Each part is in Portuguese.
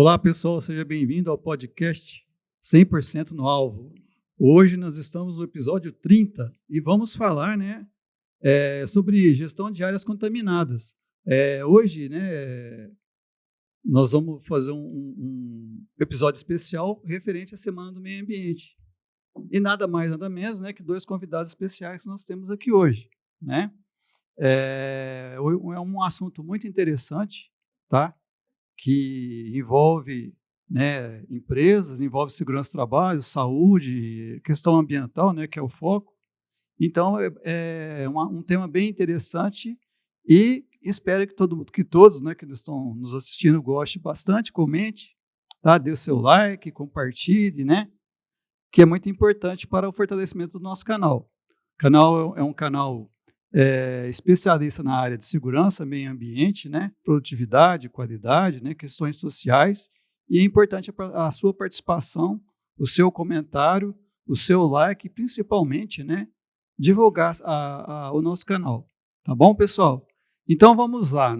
Olá, pessoal, seja bem-vindo ao podcast 100% no Alvo. Hoje nós estamos no episódio 30 e vamos falar, sobre gestão de áreas contaminadas. Hoje, nós vamos fazer um episódio especial referente à Semana do Meio Ambiente. E nada mais, nada menos, que dois convidados especiais que nós temos aqui hoje, né? É um assunto muito interessante, tá? Que envolve, empresas, envolve segurança do trabalho, saúde, questão ambiental, que é o foco. Então, é um tema bem interessante e espero que todos, que estão nos assistindo gostem bastante, comente, tá? Dê o seu like, compartilhe, que é muito importante para o fortalecimento do nosso canal. O canal é um canal especialista na área de segurança, meio ambiente, produtividade, qualidade, questões sociais, e é importante a sua participação, o seu comentário, o seu like, e principalmente, divulgar o nosso canal. Tá bom, pessoal? Então, vamos lá,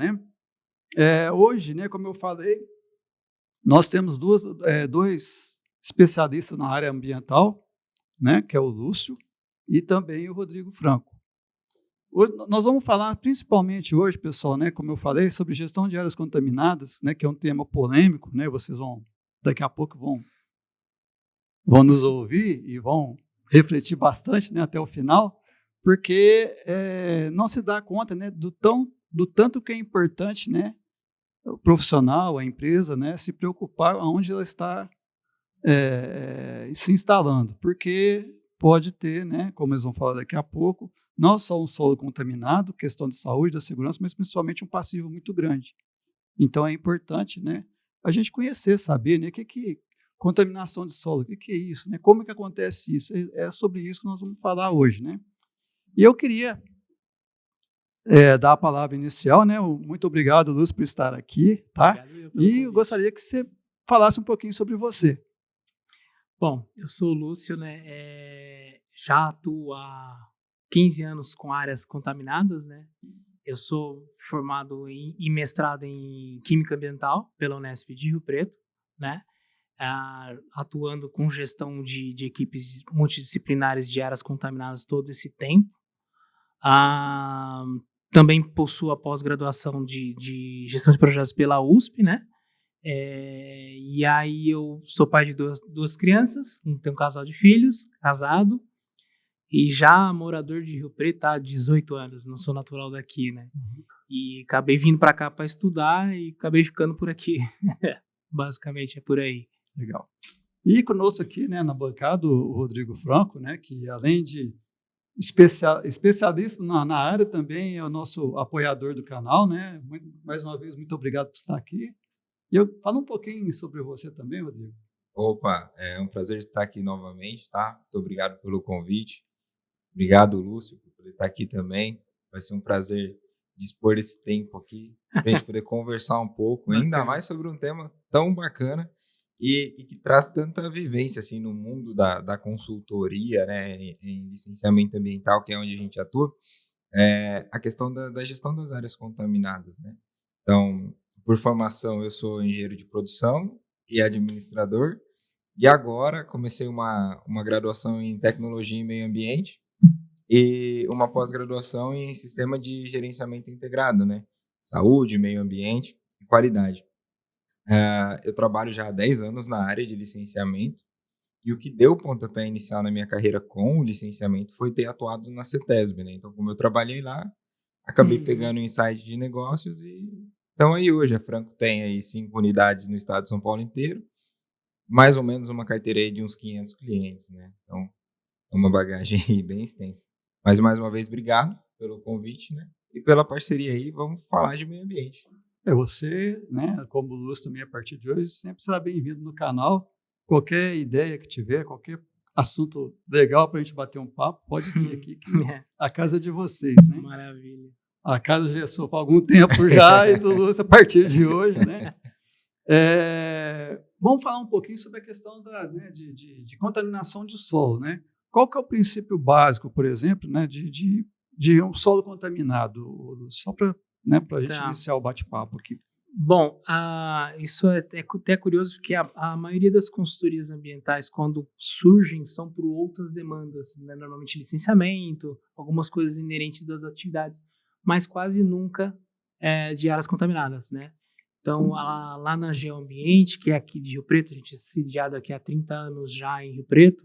hoje, como eu falei, nós temos dois especialistas na área ambiental, que é o Lúcio e também o Rodrigo Franco. Nós vamos falar principalmente hoje, pessoal, como eu falei, sobre gestão de áreas contaminadas, que é um tema polêmico, vocês daqui a pouco vão nos ouvir e vão refletir bastante, até o final, porque não se dá conta, do tanto que é importante, o profissional, a empresa, se preocupar aonde ela está se instalando, porque pode ter, como eles vão falar daqui a pouco, não só um solo contaminado, questão de saúde, da segurança, mas principalmente um passivo muito grande. Então é importante, a gente conhecer, saber, que contaminação de solo, o que é isso, como que acontece isso? É sobre isso que nós vamos falar hoje, E eu queria dar a palavra inicial, Muito obrigado, Lúcio, por estar aqui, tá? E eu gostaria que você falasse um pouquinho sobre você. Bom, eu sou o Lúcio, já atuo há 15 anos com áreas contaminadas, Eu sou formado em mestrado em Química Ambiental pela Unesp de Rio Preto, atuando com gestão de equipes multidisciplinares de áreas contaminadas todo esse tempo. Também possuo a pós-graduação de gestão de projetos pela USP, e aí eu sou pai de duas crianças, tenho um casal de filhos, casado, e já morador de Rio Preto há 18 anos, não sou natural daqui, E acabei vindo para cá para estudar e acabei ficando por aqui. Basicamente é por aí. Legal. E conosco aqui, na bancada, o Rodrigo Franco, que além de especialista na área, também é o nosso apoiador do canal, mais uma vez, muito obrigado por estar aqui. E eu falo um pouquinho sobre você também, Rodrigo. Opa, é um prazer estar aqui novamente, tá? Muito obrigado pelo convite. Obrigado, Lúcio, por poder estar aqui também. Vai ser um prazer dispor esse tempo aqui para a gente poder conversar um pouco, ainda mais sobre um tema tão bacana e que traz tanta vivência assim, no mundo da consultoria, em licenciamento ambiental, que é onde a gente atua, a questão da gestão das áreas contaminadas, Então, por formação, eu sou engenheiro de produção e administrador, e agora comecei uma graduação em tecnologia e meio ambiente e uma pós-graduação em sistema de gerenciamento integrado, Saúde, meio ambiente e qualidade. Eu trabalho já há 10 anos na área de licenciamento, e o que deu o pontapé inicial na minha carreira com o licenciamento foi ter atuado na CETESB, Então, como eu trabalhei lá, acabei pegando um insight de negócios e então aí hoje a Franco tem aí 5 unidades no estado de São Paulo inteiro, mais ou menos uma carteira aí de uns 500 clientes, Então, é uma bagagem aí bem extensa. Mas, mais uma vez, obrigado pelo convite, E pela parceria aí, vamos falar de meio ambiente. Você, como o Lúcio também, a partir de hoje, sempre será bem-vindo no canal. Qualquer ideia que tiver, qualquer assunto legal para a gente bater um papo, pode vir aqui, que a casa é de vocês, Maravilha. A casa já é sua há algum tempo já, e do Lúcio a partir de hoje, Vamos falar um pouquinho sobre a questão de contaminação de solo, Qual que é o princípio básico, por exemplo, de um solo contaminado, só para a gente iniciar o bate-papo aqui? Bom, isso é até curioso, porque a maioria das consultorias ambientais, quando surgem, são por outras demandas, né? Normalmente licenciamento, algumas coisas inerentes das atividades, mas quase nunca de áreas contaminadas, né? Então, lá na Geoambiente, que é aqui de Rio Preto, a gente é sediado aqui há 30 anos já em Rio Preto,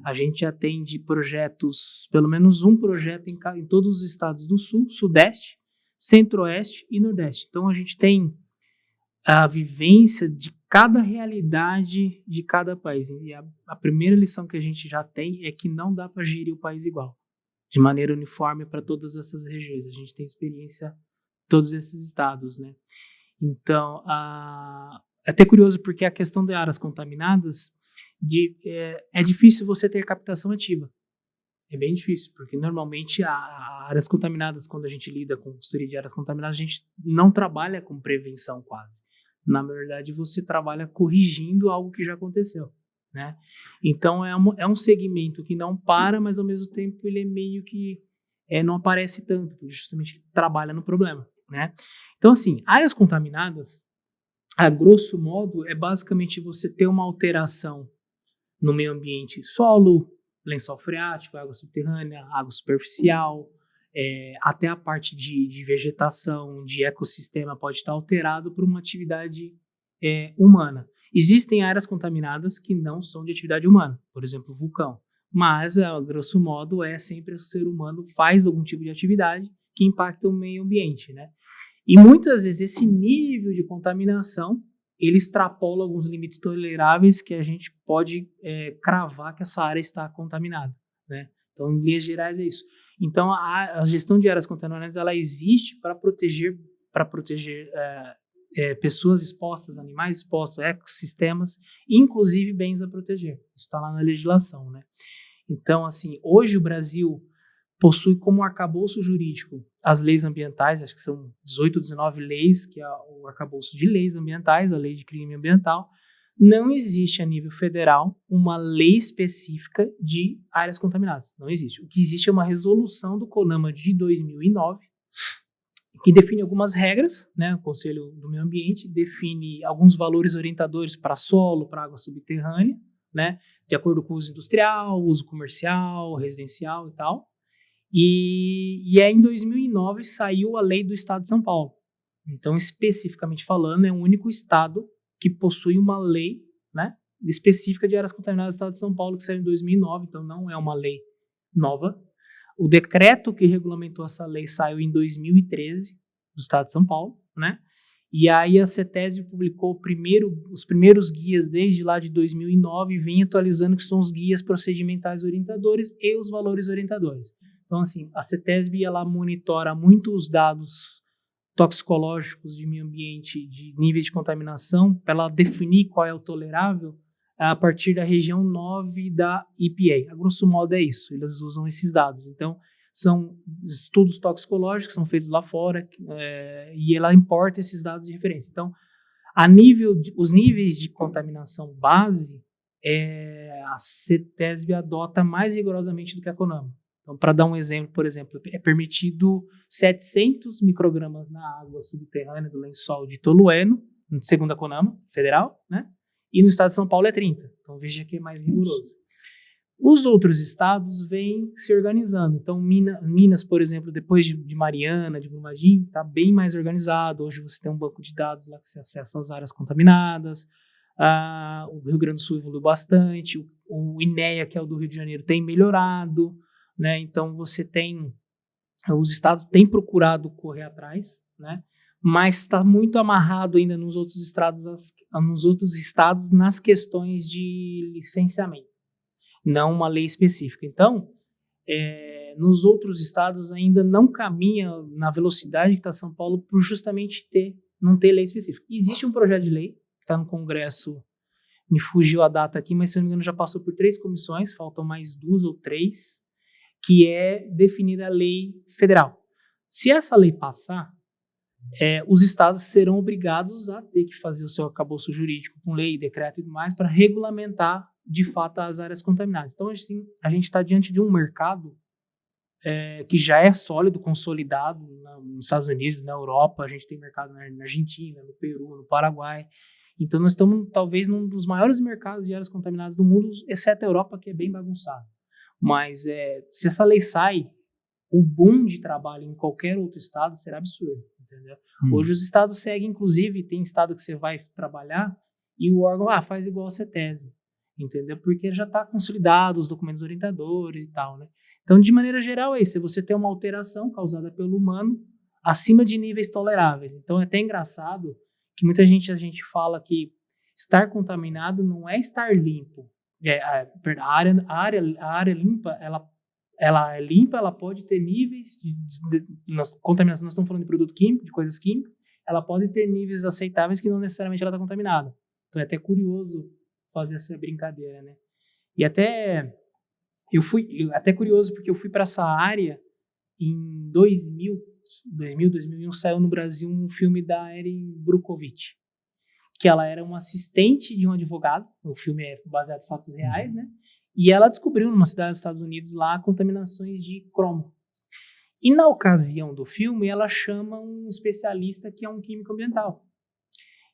a gente atende projetos, pelo menos um projeto em todos os estados do Sul, Sudeste, Centro-Oeste e Nordeste. Então, a gente tem a vivência de cada realidade de cada país. E a primeira lição que a gente já tem é que não dá para gerir o país igual, de maneira uniforme para todas essas regiões. A gente tem experiência em todos esses estados, né? Então, é até curioso porque a questão de áreas contaminadas, é difícil você ter captação ativa. É bem difícil, porque normalmente áreas contaminadas, quando a gente lida com consultoria de áreas contaminadas, a gente não trabalha com prevenção quase. Na verdade, você trabalha corrigindo algo que já aconteceu, né? Então, é um segmento que não para, mas ao mesmo tempo ele é meio que não aparece tanto, porque justamente trabalha no problema, né? Então, assim, áreas contaminadas, a grosso modo, é basicamente você ter uma alteração no meio ambiente, solo, lençol freático, água subterrânea, água superficial, até a parte de vegetação, de ecossistema pode estar alterado por uma atividade humana. Existem áreas contaminadas que não são de atividade humana, por exemplo, vulcão, mas, a grosso modo, sempre o ser humano faz algum tipo de atividade que impacta o meio ambiente, né? E muitas vezes esse nível de contaminação ele extrapola alguns limites toleráveis que a gente pode cravar que essa área está contaminada, né? Então, em linhas gerais, é isso. Então, a gestão de áreas contaminadas ela existe para proteger pessoas expostas, animais expostos, ecossistemas, inclusive bens a proteger. Isso está lá na legislação, né? Então, assim, hoje o Brasil possui como arcabouço jurídico as leis ambientais, acho que são 18, 19 leis, que é o arcabouço de leis ambientais, a lei de crime ambiental. Não existe a nível federal uma lei específica de áreas contaminadas. Não existe. O que existe é uma resolução do CONAMA de 2009, que define algumas regras, né? O Conselho do Meio Ambiente define alguns valores orientadores para solo, para água subterrânea, né? De acordo com o uso industrial, uso comercial, residencial e tal. E em 2009 saiu a lei do Estado de São Paulo. Então, especificamente falando, é o único estado que possui uma lei, né, específica de áreas contaminadas do Estado de São Paulo, que saiu em 2009, então não é uma lei nova. O decreto que regulamentou essa lei saiu em 2013, do Estado de São Paulo, né? E aí a CETESB publicou os primeiros guias desde lá de 2009 e vem atualizando que são os guias procedimentais orientadores e os valores orientadores. Então, assim, a CETESB ela monitora muito os dados toxicológicos de meio ambiente, de níveis de contaminação, para ela definir qual é o tolerável a partir da região 9 da EPA. A grosso modo é isso, eles usam esses dados. Então, são estudos toxicológicos que são feitos lá fora e ela importa esses dados de referência. Então, os níveis de contaminação base, a CETESB adota mais rigorosamente do que a CONAMA. Então, para dar um exemplo, por exemplo, é permitido 700 microgramas na água subterrânea do lençol de Tolueno, segundo a CONAMA, federal, né? E no estado de São Paulo é 30. Então, veja que é mais rigoroso. Os outros estados vêm se organizando. Então, Minas, por exemplo, depois de Mariana, de Brumadinho, está bem mais organizado. Hoje você tem um banco de dados lá que você acessa as áreas contaminadas. O Rio Grande do Sul evoluiu bastante. O INEA, que é o do Rio de Janeiro, tem melhorado, né? Então, os estados têm procurado correr atrás, né? Mas está muito amarrado ainda nos outros estados nas questões de licenciamento, não uma lei específica. Então, nos outros estados ainda não caminha na velocidade que está São Paulo por justamente não ter lei específica. Existe um projeto de lei que está no Congresso, me fugiu a data aqui, mas se não me engano já passou por 3 comissões, faltam mais 2 ou 3, que é definida a lei federal. Se essa lei passar, os estados serão obrigados a ter que fazer o seu arcabouço jurídico com lei, decreto e tudo mais para regulamentar de fato as áreas contaminadas. Então, assim, a gente está diante de um mercado que já é sólido, consolidado nos Estados Unidos, na Europa, a gente tem mercado na Argentina, no Peru, no Paraguai. Então nós estamos talvez num dos maiores mercados de áreas contaminadas do mundo, exceto a Europa, que é bem bagunçado. Mas se essa lei sai, o boom de trabalho em qualquer outro estado será absurdo, entendeu? Hoje os estados seguem, inclusive, tem estado que você vai trabalhar e o órgão faz igual a CETESB, entendeu? Porque já está consolidado os documentos orientadores e tal, né? Então, de maneira geral, é isso. Se você tem uma alteração causada pelo humano acima de níveis toleráveis. Então, é até engraçado que muita gente, a gente fala que estar contaminado não é estar limpo. A área limpa, ela é limpa, ela pode ter níveis de contaminação. Nós estamos falando de produto químico, de coisas químicas. Ela pode ter níveis aceitáveis que não necessariamente ela está contaminada. Então, é até curioso fazer essa brincadeira, né? E até... até curioso, porque eu fui para essa área em 2001, saiu no Brasil um filme da Erin Brockovich, que ela era uma assistente de um advogado, o filme é baseado em fatos reais, né? E ela descobriu numa cidade dos Estados Unidos lá contaminações de cromo. E na ocasião do filme, ela chama um especialista que é um químico ambiental.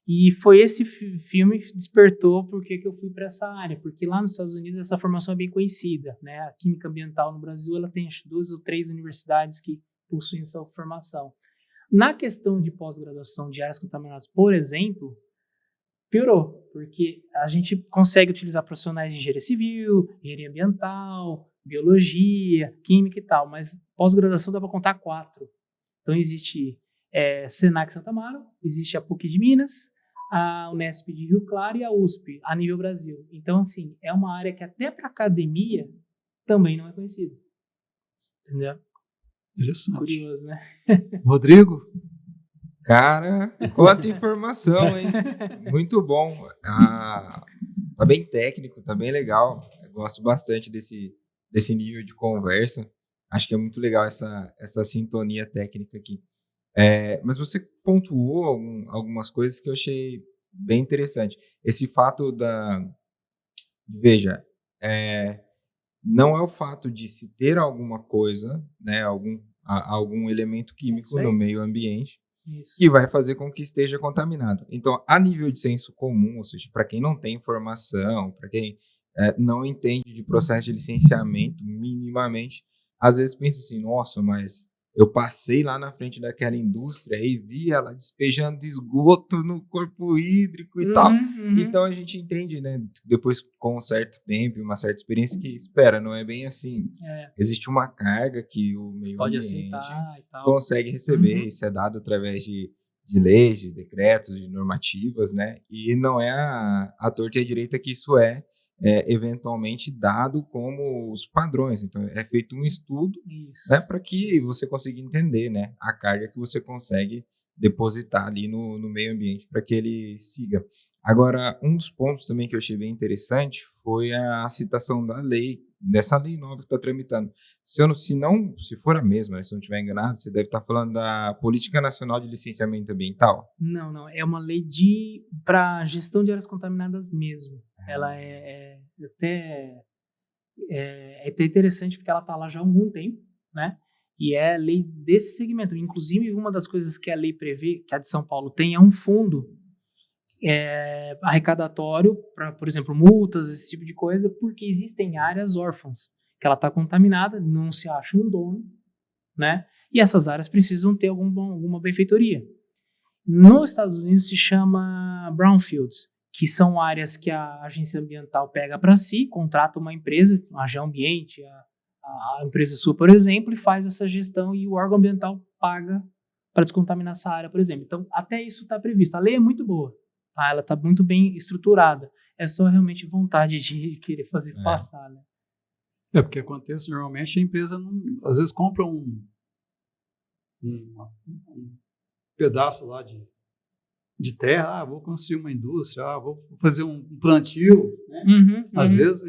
E foi esse filme que despertou porque que eu fui para essa área, porque lá nos Estados Unidos essa formação é bem conhecida, né? A química ambiental no Brasil, ela tem 2 ou 3 universidades que possuem essa formação. Na questão de pós-graduação de áreas contaminadas, por exemplo, piorou, porque a gente consegue utilizar profissionais de engenharia civil, engenharia ambiental, biologia, química e tal, mas pós-graduação dá para contar 4. Então existe Senac Santa Amaro, existe a PUC de Minas, a Unesp de Rio Claro e a USP, a nível Brasil. Então, assim, é uma área que até para academia também não é conhecida. Entendeu? Interessante. Curioso, né? Rodrigo? Cara, quanta informação, hein? Muito bom. Tá bem técnico, tá bem legal. Eu gosto bastante desse nível de conversa. Acho que é muito legal essa sintonia técnica aqui. Mas você pontuou algumas coisas que eu achei bem interessante. Esse fato veja, não é o fato de se ter alguma coisa, né, algum elemento químico no meio ambiente que vai fazer com que esteja contaminado. Então, a nível de senso comum, ou seja, para quem não tem informação, para quem não entende de processo de licenciamento minimamente, às vezes pensa assim, nossa, mas eu passei lá na frente daquela indústria e vi ela despejando esgoto no corpo hídrico e tal. Então a gente entende, né, depois com um certo tempo, uma certa experiência, que espera, não é bem assim. Existe uma carga que o meio pode ambiente aceitar e tal. consegue receber, isso é dado através de leis, de decretos, de normativas, né? E não é a torta e a direita que isso eventualmente dado como os padrões. Então, é feito um estudo, né, para que você consiga entender, né, a carga que você consegue depositar ali no meio ambiente para que ele siga. Agora, um dos pontos também que eu achei bem interessante foi a citação dessa lei nova que está tramitando. Se for a mesma, né, se eu não estiver enganado, você deve estar falando da Política Nacional de Licenciamento Ambiental. Não. É uma lei para gestão de áreas contaminadas mesmo. Ela é até interessante porque ela está lá já há algum tempo, né? E é lei desse segmento. Inclusive, uma das coisas que a lei prevê, que a de São Paulo tem, é um fundo arrecadatório para, por exemplo, multas, esse tipo de coisa, porque existem áreas órfãs, que ela está contaminada, não se acha um dono, né? E essas áreas precisam ter alguma benfeitoria. Nos Estados Unidos se chama brownfields, que são áreas que a agência ambiental pega para si, contrata uma empresa, a Geoambiente, a empresa sua, por exemplo, e faz essa gestão e o órgão ambiental paga para descontaminar essa área, por exemplo. Então, até isso está previsto. A lei é muito boa, tá? Ela está muito bem estruturada. É só realmente vontade de querer fazer passar, né? Porque acontece normalmente a empresa às vezes compra um pedaço lá de terra, vou construir uma indústria, vou fazer um plantio, né? Às vezes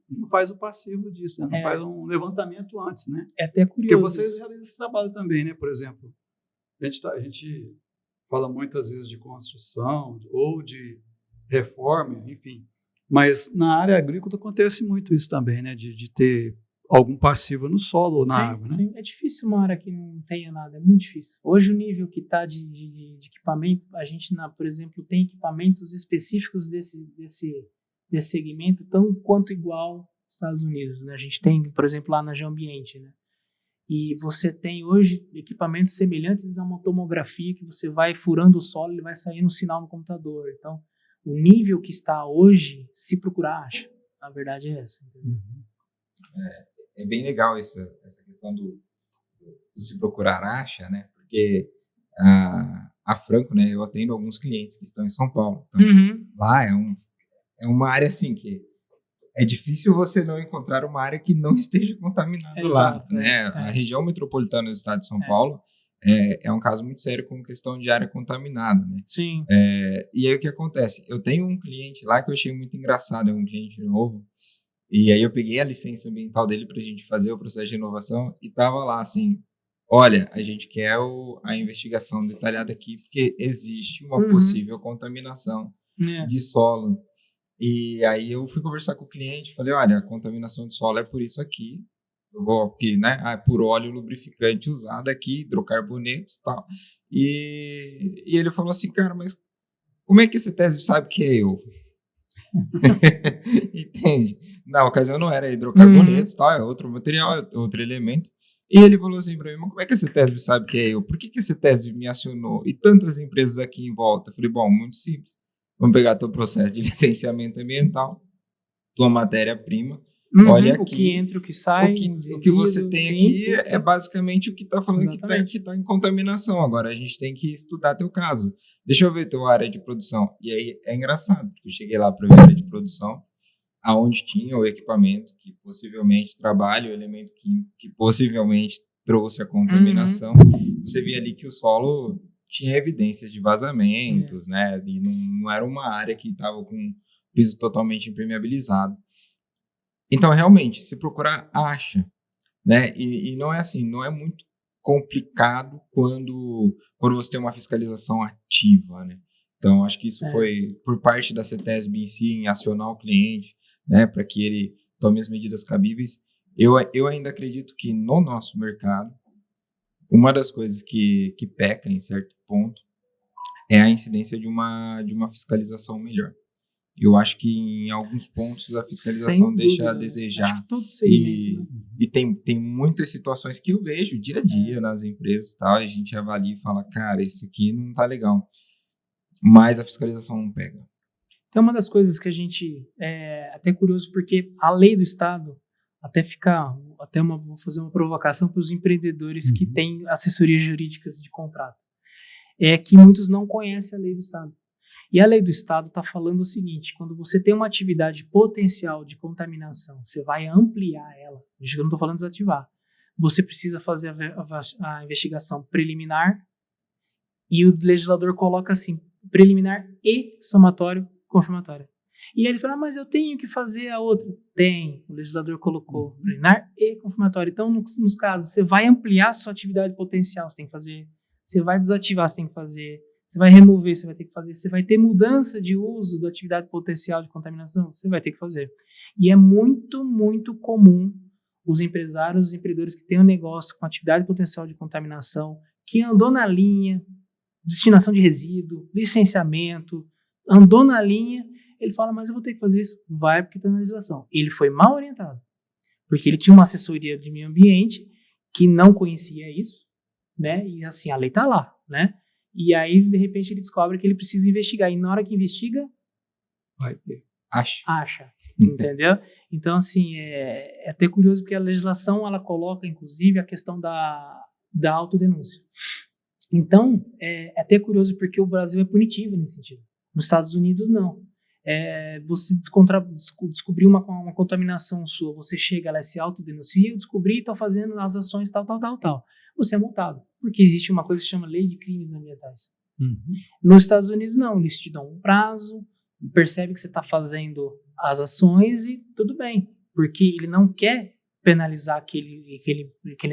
não faz o passivo disso, né? Não faz um levantamento antes, né? É até curioso. Porque vocês realizam esse trabalho também, né? Por exemplo, a gente fala muitas vezes de construção ou de reforma, enfim. Mas na área agrícola acontece muito isso também, né? De ter algum passivo no solo ou na água, né? Sim. É difícil uma área que não tenha nada, é muito difícil. Hoje o nível que está de equipamento, a gente, por exemplo, tem equipamentos específicos desse segmento, tão quanto igual aos Estados Unidos, né? A gente tem, por exemplo, lá na Geoambiente, né? E você tem hoje equipamentos semelhantes a uma tomografia, que você vai furando o solo e ele vai saindo um sinal no computador. Então, o nível que está hoje, se procurar, acha. A verdade é essa. Entendeu? É bem legal essa questão do se procurar acha, né? Porque a Franco, né? Eu atendo alguns clientes que estão em São Paulo. Então, lá é uma área assim que é difícil você não encontrar uma área que não esteja contaminada lá, Exato, né? A região metropolitana do estado de São Paulo é um caso muito sério com questão de área contaminada, né? Sim. E aí o que acontece? Eu tenho um cliente lá que eu achei muito engraçado, é um cliente novo, e aí eu peguei a licença ambiental dele para a gente fazer o processo de inovação e tava lá assim, olha, a gente quer a investigação detalhada aqui porque existe uma possível contaminação de solo. E aí eu fui conversar com o cliente, falei, olha, a contaminação de solo é por isso aqui, eu vou aqui, né, por óleo lubrificante usado aqui, hidrocarbonetos e tal. E ele falou assim, cara, mas como é que esse teste sabe que é eu? Entende? Na ocasião não era hidrocarbonetos, tal, é outro material, é outro elemento. E ele falou assim pra mim, mas como é que esse teste sabe que é eu? Por que esse teste me acionou? E tantas empresas aqui em volta? Eu falei, bom, muito simples. Vamos pegar teu processo de licenciamento ambiental, tua matéria-prima, olha aqui. O que entra, o que sai. O que você tem aqui é basicamente o que está falando que está em contaminação. Agora a gente tem que estudar teu caso. Deixa eu ver tua área de produção. E aí é engraçado, porque eu cheguei lá para ver a área de produção, aonde tinha o equipamento que possivelmente trabalha, o elemento químico que possivelmente trouxe a contaminação. Você via ali que o solo tinha evidências de vazamentos, né? E não era uma área que estava com piso totalmente impermeabilizado. Então, realmente, se procurar, acha, né? E não é assim, não é muito complicado quando você tem uma fiscalização ativa, né? Então, acho que isso foi por parte da CETESB em si, em acionar o cliente, né? Para que ele tome as medidas cabíveis. Eu ainda acredito que no nosso mercado, uma das coisas que peca em certo ponto é a incidência de uma fiscalização melhor. Eu acho que em alguns pontos a fiscalização deixa a desejar. Acho que todo segmento, E tem muitas situações que eu vejo dia a dia nas empresas, tal, a gente avalia e fala, cara, isso aqui não tá legal. Mas a fiscalização não pega. Então, uma das coisas que a gente é até curioso, porque a lei do Estado, vou fazer uma provocação para os empreendedores que têm assessorias jurídicas de contrato, é que muitos não conhecem a lei do Estado. E a lei do Estado está falando o seguinte, quando você tem uma atividade potencial de contaminação, você vai ampliar ela, eu não estou falando desativar, você precisa fazer a investigação preliminar e o legislador coloca assim, preliminar e somatório confirmatório. E aí ele fala, mas eu tenho que fazer a outra. Tem, o legislador colocou preliminar e confirmatório. Então, nos casos, você vai ampliar a sua atividade potencial, você tem que fazer, você vai desativar, você tem que fazer, você vai remover, você vai ter que fazer, você vai ter mudança de uso da atividade potencial de contaminação, você vai ter que fazer. E é muito, muito comum os empresários, os empreendedores que têm um negócio com atividade potencial de contaminação, que andou na linha, destinação de resíduo, licenciamento, andou na linha, ele fala, mas eu vou ter que fazer isso. Vai, porque está na legislação. Ele foi mal orientado, porque ele tinha uma assessoria de meio ambiente que não conhecia isso, né? E assim, a lei está lá, né? E aí, de repente, ele descobre que ele precisa investigar. E na hora que investiga, vai ter. Acha. Entendeu? Então, assim, é até curioso, porque a legislação, ela coloca, inclusive, a questão da autodenúncia. Então, é até curioso, porque o Brasil é punitivo nesse sentido. Nos Estados Unidos, não. Você descobrir uma contaminação sua, você chega lá, se autodenuncia, eu descobri, estou fazendo as ações tal. Você é multado, porque existe uma coisa que se chama Lei de Crimes Ambientais. Nos Estados Unidos, não, eles te dão um prazo, percebe que você está fazendo as ações e tudo bem, porque ele não quer penalizar aquele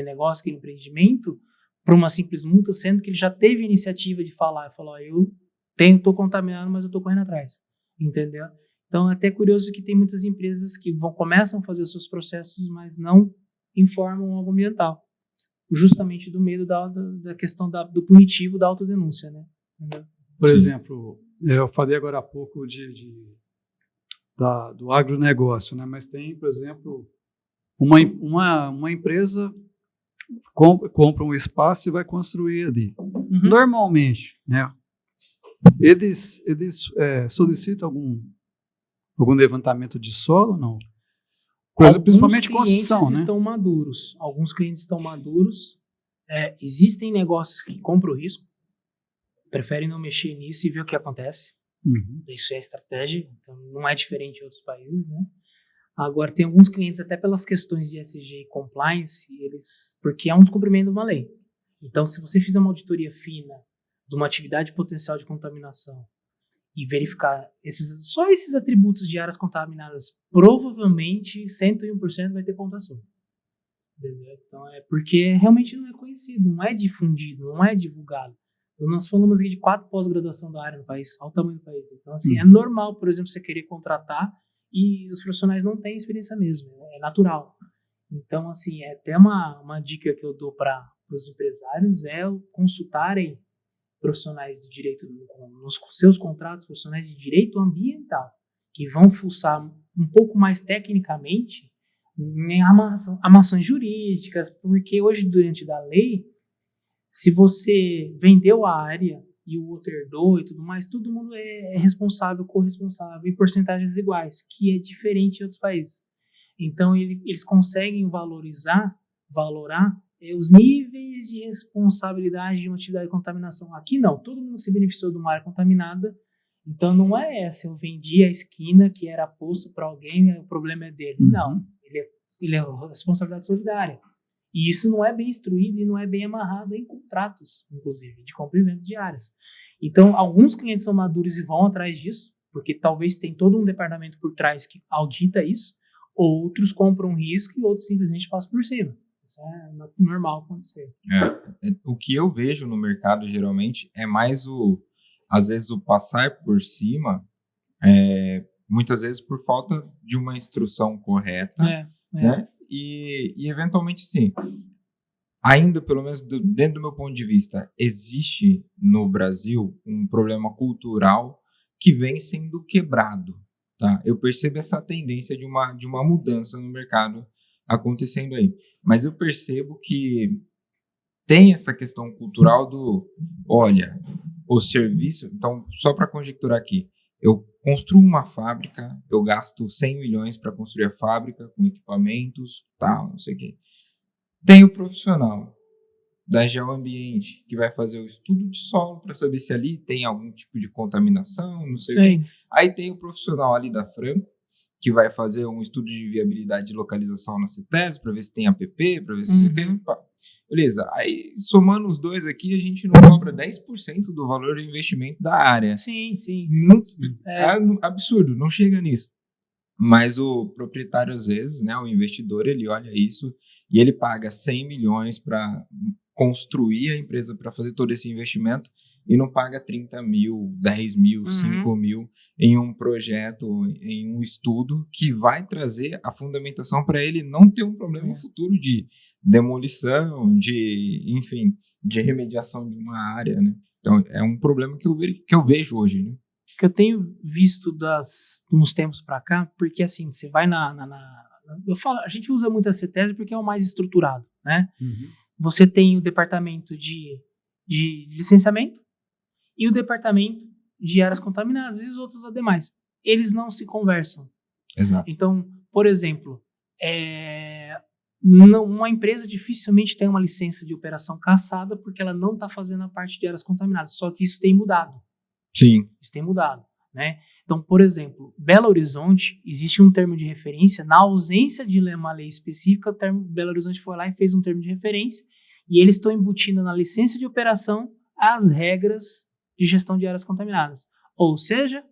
negócio, aquele empreendimento, por uma simples multa, sendo que ele já teve a iniciativa de falar, falou, eu estou contaminado, mas eu estou correndo atrás. Entendeu? Então é até curioso que tem muitas empresas que começam a fazer os seus processos, mas não informam o órgão ambiental. Justamente do medo da questão do punitivo da autodenúncia, né? Entendeu? Por Sim. exemplo, eu falei agora há pouco do agronegócio, né? Mas tem, por exemplo, uma empresa compra um espaço e vai construir ali. Uhum. Normalmente, né? Eles solicitam algum levantamento de solo, não? Principalmente construção, né? Alguns clientes estão maduros. Existem negócios que compram o risco, preferem não mexer nisso e ver o que acontece. Uhum. Isso é estratégia, então não é diferente em outros países, né? Agora, tem alguns clientes, até pelas questões de ESG e compliance, porque é um descumprimento de uma lei. Então, se você fizer uma auditoria fina de uma atividade potencial de contaminação e verificar só esses atributos de áreas contaminadas, provavelmente 101% vai ter pontuação. Entendeu? Então, porque realmente não é conhecido, não é difundido, não é divulgado. Então, nós falamos aqui de 4 pós-graduação da área no país, ao tamanho do país. Então, assim, é normal, por exemplo, você querer contratar e os profissionais não têm experiência mesmo, é natural. Então, assim, até uma dica que eu dou para os empresários consultarem profissionais de direito, nos seus contratos, profissionais de direito ambiental, que vão fuçar um pouco mais tecnicamente em amarrações jurídicas, porque hoje, durante da lei, se você vendeu a área e o outro herdou e tudo mais, todo mundo é responsável, corresponsável, em porcentagens iguais, que é diferente em outros países. Então, eles conseguem valorar os níveis de responsabilidade de uma atividade de contaminação. Aqui não, todo mundo se beneficiou de uma área contaminada, então não é essa, eu vendi a esquina que era posto para alguém, o problema é dele. Uhum. Não, ele é responsabilidade solidária. E isso não é bem instruído e não é bem amarrado em contratos, inclusive, de compra e venda de áreas. Então, alguns clientes são maduros e vão atrás disso, porque talvez tem todo um departamento por trás que audita isso, outros compram risco e outros simplesmente passam por cima. Isso é normal acontecer. O que eu vejo no mercado, geralmente, é mais às vezes, o passar por cima, muitas vezes por falta de uma instrução correta, né? E eventualmente, sim, ainda, pelo menos dentro do meu ponto de vista, existe no Brasil um problema cultural que vem sendo quebrado, tá? Eu percebo essa tendência de uma mudança no mercado acontecendo aí, mas eu percebo que tem essa questão cultural olha, o serviço, então, só para conjecturar aqui, eu construo uma fábrica, eu gasto 100 milhões para construir a fábrica, com equipamentos, tal, não sei o quê. Tem o profissional da Geoambiente, que vai fazer o estudo de solo para saber se ali tem algum tipo de contaminação, não sei o quê. Aí tem o profissional ali da Franco, que vai fazer um estudo de viabilidade de localização na CETES, para ver se tem APP, para ver se tem... Beleza, aí somando os dois aqui, a gente não cobra 10% do valor do investimento da área. Sim. É absurdo, não chega nisso. Mas o proprietário, às vezes, né, o investidor, ele olha isso e ele paga 100 milhões para construir a empresa, para fazer todo esse investimento, e não paga 30 mil, 10 mil, 5 mil em um projeto, em um estudo que vai trazer a fundamentação para ele não ter um problema futuro de demolição, enfim, de remediação de uma área, né? Então, é um problema que eu vejo hoje, né? Que eu tenho visto nos tempos para cá, porque assim, você vai a gente usa muito a CETES porque é o mais estruturado, né? Uhum. Você tem o departamento de licenciamento e o departamento de áreas contaminadas e os outros ademais. Eles não se conversam. Exato. Então, por exemplo, uma empresa dificilmente tem uma licença de operação cassada porque ela não está fazendo a parte de áreas contaminadas, só que isso tem mudado. Sim. Isso tem mudado, né? Então, por exemplo, Belo Horizonte, existe um termo de referência, na ausência de uma lei específica, Belo Horizonte foi lá e fez um termo de referência, e eles estão embutindo na licença de operação as regras de gestão de áreas contaminadas. Ou seja,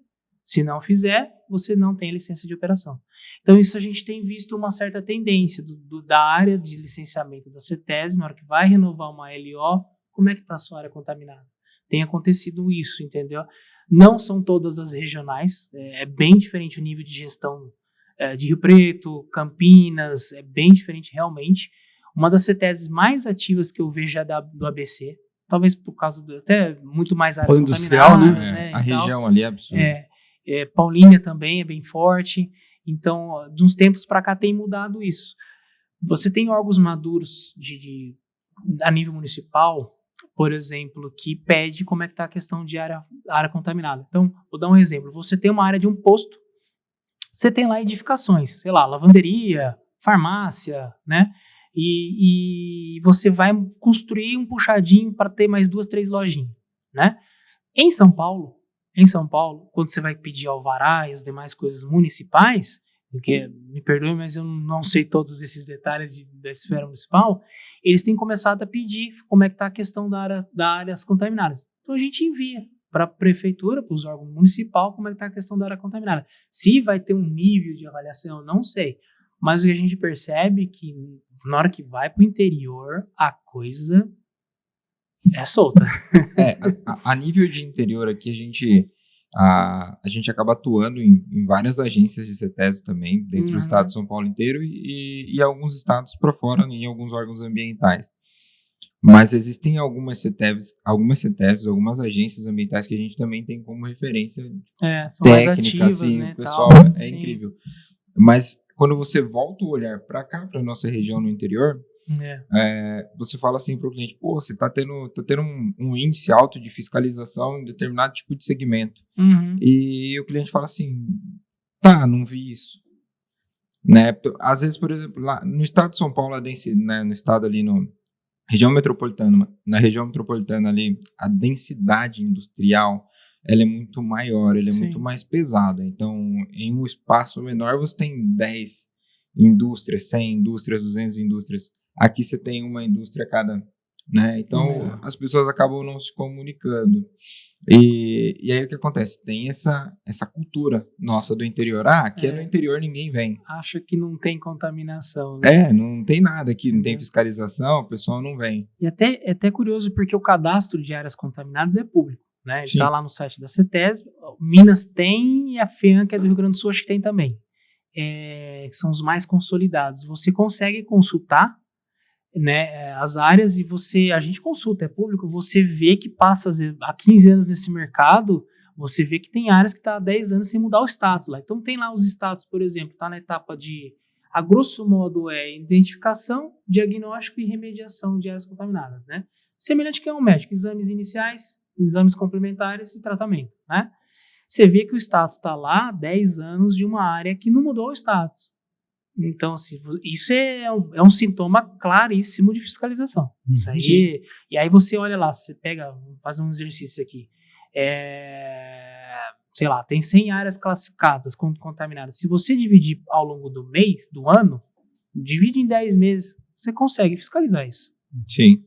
se não fizer, você não tem licença de operação. Então, isso a gente tem visto uma certa tendência da área de licenciamento da CETES, na hora que vai renovar uma LO, como é que está a sua área contaminada? Tem acontecido isso, entendeu? Não são todas as regionais, é bem diferente o nível de gestão de Rio Preto, Campinas, é bem diferente realmente. Uma das CETESs mais ativas que eu vejo é do ABC, talvez por causa até muito mais áreas Industrial, contaminadas, né? A região ali é absurda. Paulínia também é bem forte. Então, de uns tempos para cá tem mudado isso. Você tem órgãos maduros a nível municipal, por exemplo, que pede como é que está a questão de área contaminada. Então, vou dar um exemplo. Você tem uma área de um posto, você tem lá edificações, sei lá, lavanderia, farmácia, né? E você vai construir um puxadinho para ter mais 2, 3 lojinhas, né? Em São Paulo, quando você vai pedir alvará e as demais coisas municipais, porque, me perdoe, mas eu não sei todos esses detalhes da esfera municipal, eles têm começado a pedir como é que está a questão das áreas contaminadas. Então a gente envia para a prefeitura, para os órgãos municipais, como é que está a questão da área contaminada. Se vai ter um nível de avaliação, eu não sei. Mas o que a gente percebe é que na hora que vai para o interior, a coisa é solta. A nível de interior aqui, a gente acaba atuando em várias agências de CETES também, dentro do estado de São Paulo inteiro e alguns estados para fora, em alguns órgãos ambientais. Mas existem algumas CETES, algumas agências ambientais que a gente também tem como referência são mais técnica, ativas, assim, né, o pessoal tal, é sim. incrível. Mas quando você volta o olhar para cá, para nossa região no interior, você fala assim para o cliente, pô, você está tendo um índice alto de fiscalização em determinado tipo de segmento. E o cliente fala assim, não vi isso. Né? Às vezes, por exemplo, lá no estado de São Paulo, no estado ali na região metropolitana ali, a densidade industrial ela é muito maior, ela é muito mais pesada. Então, em um espaço menor, você tem 10 indústrias, 100 indústrias, 200 indústrias. Aqui você tem uma indústria a cada, né? Então, as pessoas acabam não se comunicando. E aí o que acontece? Tem essa cultura nossa do interior. Aqui no interior ninguém vem. Acha que não tem contaminação, né? Não tem nada aqui, não tem fiscalização, o pessoal não vem. E é até curioso porque o cadastro de áreas contaminadas é público, né? Ele está lá no site da CETES, Minas tem e a FEAM, que é do Rio Grande do Sul, acho que tem também. São os mais consolidados. Você consegue consultar, né, as áreas e a gente consulta, é público, você vê que passa há 15 anos nesse mercado, você vê que tem áreas que está há 10 anos sem mudar o status lá. Então tem lá os status, por exemplo, está na etapa de, a grosso modo, identificação, diagnóstico e remediação de áreas contaminadas, né? Semelhante que é um médico, exames iniciais, exames complementares e tratamento, né? Você vê que o status está lá há 10 anos de uma área que não mudou o status. Então, assim, isso é um sintoma claríssimo de fiscalização. Isso aí, e aí você olha lá, você pega, faz um exercício aqui, sei lá, tem 100 áreas classificadas como contaminadas. Se você dividir ao longo do mês, do ano, divide em 10 meses, você consegue fiscalizar isso. Sim.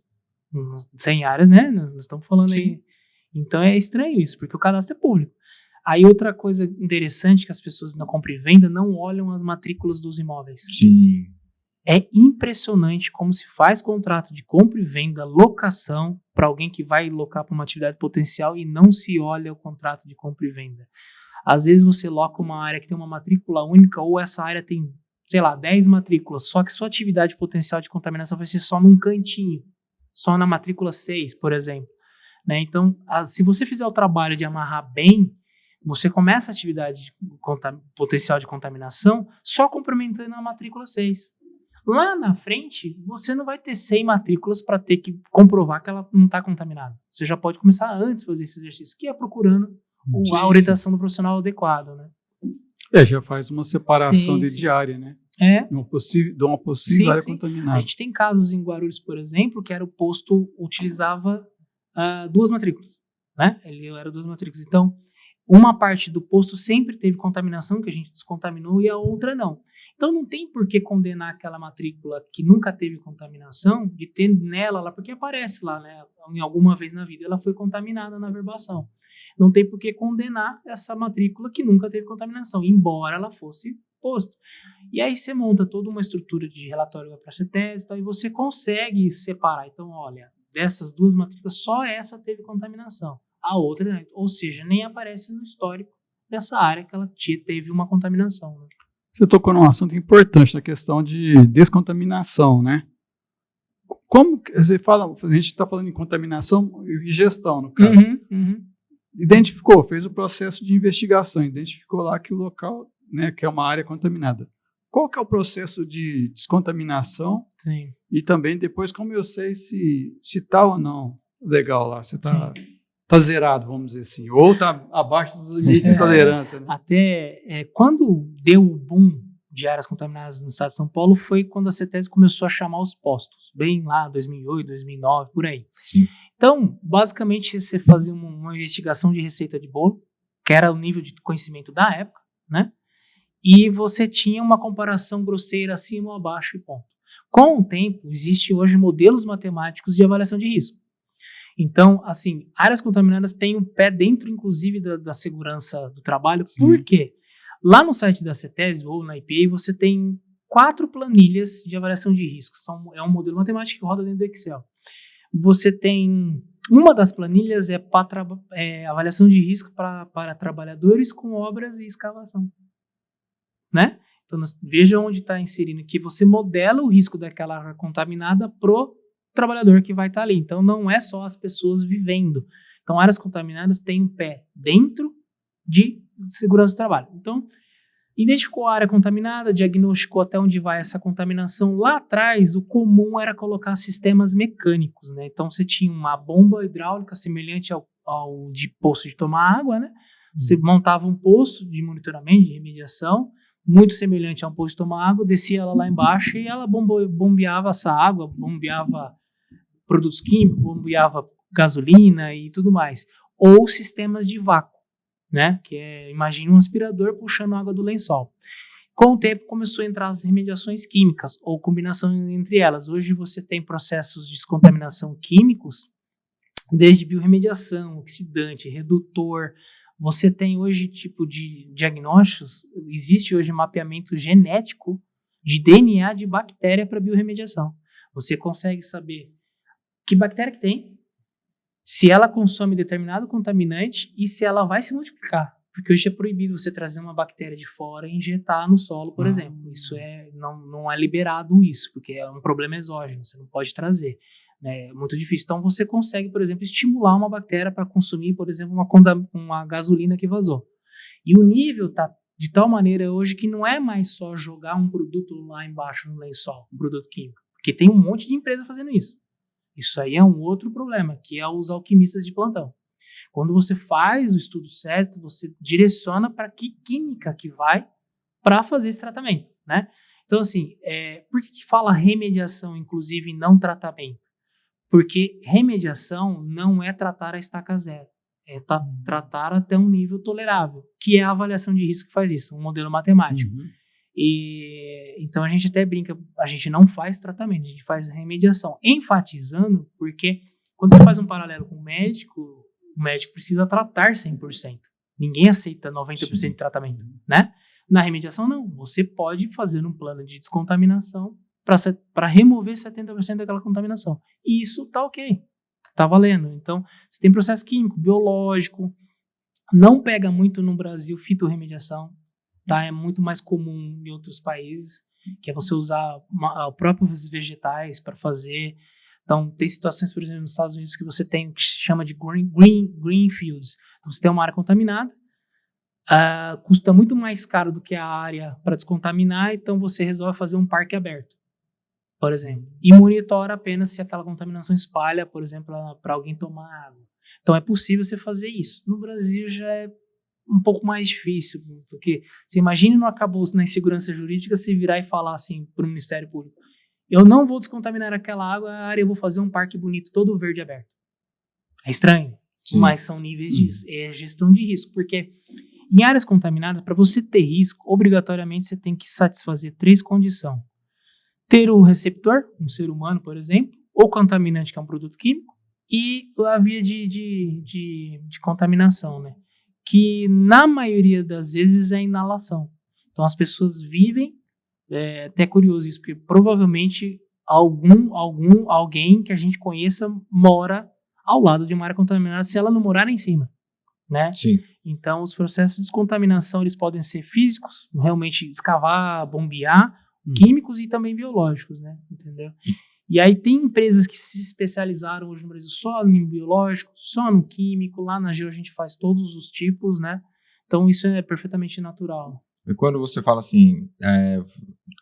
100 áreas, né? Nós estamos falando aí. Então é estranho isso, porque o cadastro é público. Aí outra coisa interessante que as pessoas na compra e venda não olham as matrículas dos imóveis. Sim. É impressionante como se faz contrato de compra e venda, locação, para alguém que vai locar para uma atividade potencial e não se olha o contrato de compra e venda. Às vezes você loca uma área que tem uma matrícula única ou essa área tem, sei lá, 10 matrículas, só que sua atividade potencial de contaminação vai ser só num cantinho, só na matrícula 6, por exemplo. Né? Então, se você fizer o trabalho de amarrar bem, você começa a atividade potencial de contaminação só complementando a matrícula 6. Lá na frente, você não vai ter 100 matrículas para ter que comprovar que ela não está contaminada. Você já pode começar antes de fazer esse exercício, que é procurando a orientação do profissional adequado, né? Já faz uma separação de área, né? De uma possível área contaminada. A gente tem casos em Guarulhos, por exemplo, que era o posto utilizava 2 matrículas, né? Ele era 2 matrículas. Então, uma parte do posto sempre teve contaminação, que a gente descontaminou, e a outra não. Então, não tem por que condenar aquela matrícula que nunca teve contaminação, de ter nela lá, porque aparece lá, né? Em alguma vez na vida ela foi contaminada na verbação. Não tem por que condenar essa matrícula que nunca teve contaminação, embora ela fosse posto. E aí você monta toda uma estrutura de relatório para a CETES e você consegue separar. Então, olha, dessas 2 matrículas, só essa teve contaminação. A outra, né? Ou seja, nem aparece no histórico dessa área que ela teve uma contaminação. Né? Você tocou num assunto importante, na questão de descontaminação, né? Como que você fala, a gente está falando em contaminação e gestão, no caso. Identificou, fez o processo de investigação, identificou lá que o local, né, que é uma área contaminada. Qual que é o processo de descontaminação? Sim. E também depois, como eu sei se está ou não legal lá, se está zerado, vamos dizer assim, ou está abaixo dos limites de tolerância. Né? Até quando deu o boom de áreas contaminadas no estado de São Paulo, foi quando a CETESB começou a chamar os postos, bem lá 2008, 2009, por aí. Sim. Então, basicamente, você fazia uma investigação de receita de bolo, que era o nível de conhecimento da época, né? E você tinha uma comparação grosseira acima ou abaixo e ponto. Com o tempo, existem hoje modelos matemáticos de avaliação de risco. Então, assim, áreas contaminadas têm um pé dentro, inclusive, da segurança do trabalho. Sim. Por quê? Lá no site da CETESB ou na EPA, você tem 4 planilhas de avaliação de risco. É um modelo matemático que roda dentro do Excel. Você tem... Uma das planilhas é avaliação de risco para trabalhadores com obras e escavação. Né? Então, veja onde está inserindo aqui. Você modela o risco daquela área contaminada pro trabalhador que vai estar ali. Então, não é só as pessoas vivendo. Então, áreas contaminadas têm um pé dentro de segurança do trabalho. Então, identificou a área contaminada, diagnosticou até onde vai essa contaminação. Lá atrás, o comum era colocar sistemas mecânicos, né? Então, você tinha uma bomba hidráulica semelhante ao de poço de tomar água, né? Você montava um poço de monitoramento, de remediação, muito semelhante a um poço de tomar água, descia ela lá embaixo e ela bombeava essa água, bombeava produtos químicos, bombeava gasolina e tudo mais. Ou sistemas de vácuo, né? Que imagine um aspirador puxando água do lençol. Com o tempo começou a entrar as remediações químicas ou combinação entre elas. Hoje você tem processos de descontaminação químicos, desde biorremediação, oxidante, redutor. Você tem hoje tipo de diagnósticos, existe hoje mapeamento genético de DNA de bactéria para biorremediação. Você consegue saber que bactéria que tem, se ela consome determinado contaminante e se ela vai se multiplicar. Porque hoje é proibido você trazer uma bactéria de fora e injetar no solo, por exemplo. Isso não é liberado isso, porque é um problema exógeno, você não pode trazer. É muito difícil. Então você consegue, por exemplo, estimular uma bactéria para consumir, por exemplo, uma gasolina que vazou. E o nível está de tal maneira hoje que não é mais só jogar um produto lá embaixo no lençol, um produto químico. Porque tem um monte de empresa fazendo isso. Isso aí é um outro problema, que é os alquimistas de plantão. Quando você faz o estudo certo, você direciona para que química que vai para fazer esse tratamento, né? Então, assim, por que fala remediação, inclusive, e não tratamento? Porque remediação não é tratar a estaca zero, é tratar até um nível tolerável, que é a avaliação de risco que faz isso, um modelo matemático. E então a gente até brinca, a gente não faz tratamento, a gente faz remediação, enfatizando, porque quando você faz um paralelo com o médico precisa tratar 100%. Ninguém aceita 90% de tratamento, né? Na remediação, não. Você pode fazer um plano de descontaminação para remover 70% daquela contaminação. E isso tá ok, tá valendo. Então, você tem processo químico, biológico, não pega muito no Brasil fitorremediação, tá? É muito mais comum em outros países, que é você usar próprios vegetais para fazer. Então, tem situações, por exemplo, nos Estados Unidos que você tem o que se chama de green fields. Então, você tem uma área contaminada, custa muito mais caro do que a área para descontaminar, então você resolve fazer um parque aberto, por exemplo, e monitora apenas se aquela contaminação espalha, por exemplo, para alguém tomar água. Então, é possível você fazer isso. No Brasil já é um pouco mais difícil, porque você imagina no acabouço, na insegurança jurídica, você virar e falar assim para o Ministério Público: eu não vou descontaminar aquela área, eu vou fazer um parque bonito, todo verde aberto. É estranho, mas são níveis disso. É gestão de risco, porque em áreas contaminadas, para você ter risco, obrigatoriamente você tem que satisfazer 3 condições. Ter o receptor, um ser humano, por exemplo, ou contaminante, que é um produto químico, e a via de contaminação, né? Que na maioria das vezes é inalação. Então as pessoas vivem, até é curioso isso, porque provavelmente alguém que a gente conheça mora ao lado de uma área contaminada, se ela não morar em cima, né? Sim. Então, os processos de descontaminação, eles podem ser físicos, realmente escavar, bombear, químicos e também biológicos, né? Entendeu? E aí tem empresas que se especializaram hoje no Brasil só em biológico, só no químico, lá na Geo a gente faz todos os tipos, né? Então, isso é perfeitamente natural. E quando você fala assim,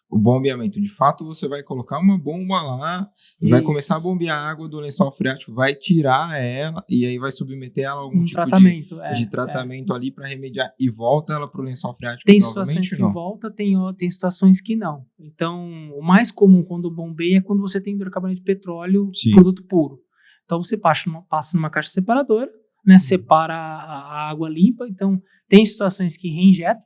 o bombeamento, de fato você vai colocar uma bomba lá, vai começar a bombear a água do lençol freático, vai tirar ela e aí vai submeter ela a algum tipo tratamento, de tratamento ali para remediar e volta ela para o lençol freático tem novamente? Situações que volta, tem situações que não. Então, o mais comum quando bombeia é quando você tem hidrocarboneto de petróleo, produto puro. Então, você passa numa caixa separadora, né, separa a água limpa. Então, tem situações que reinjeta,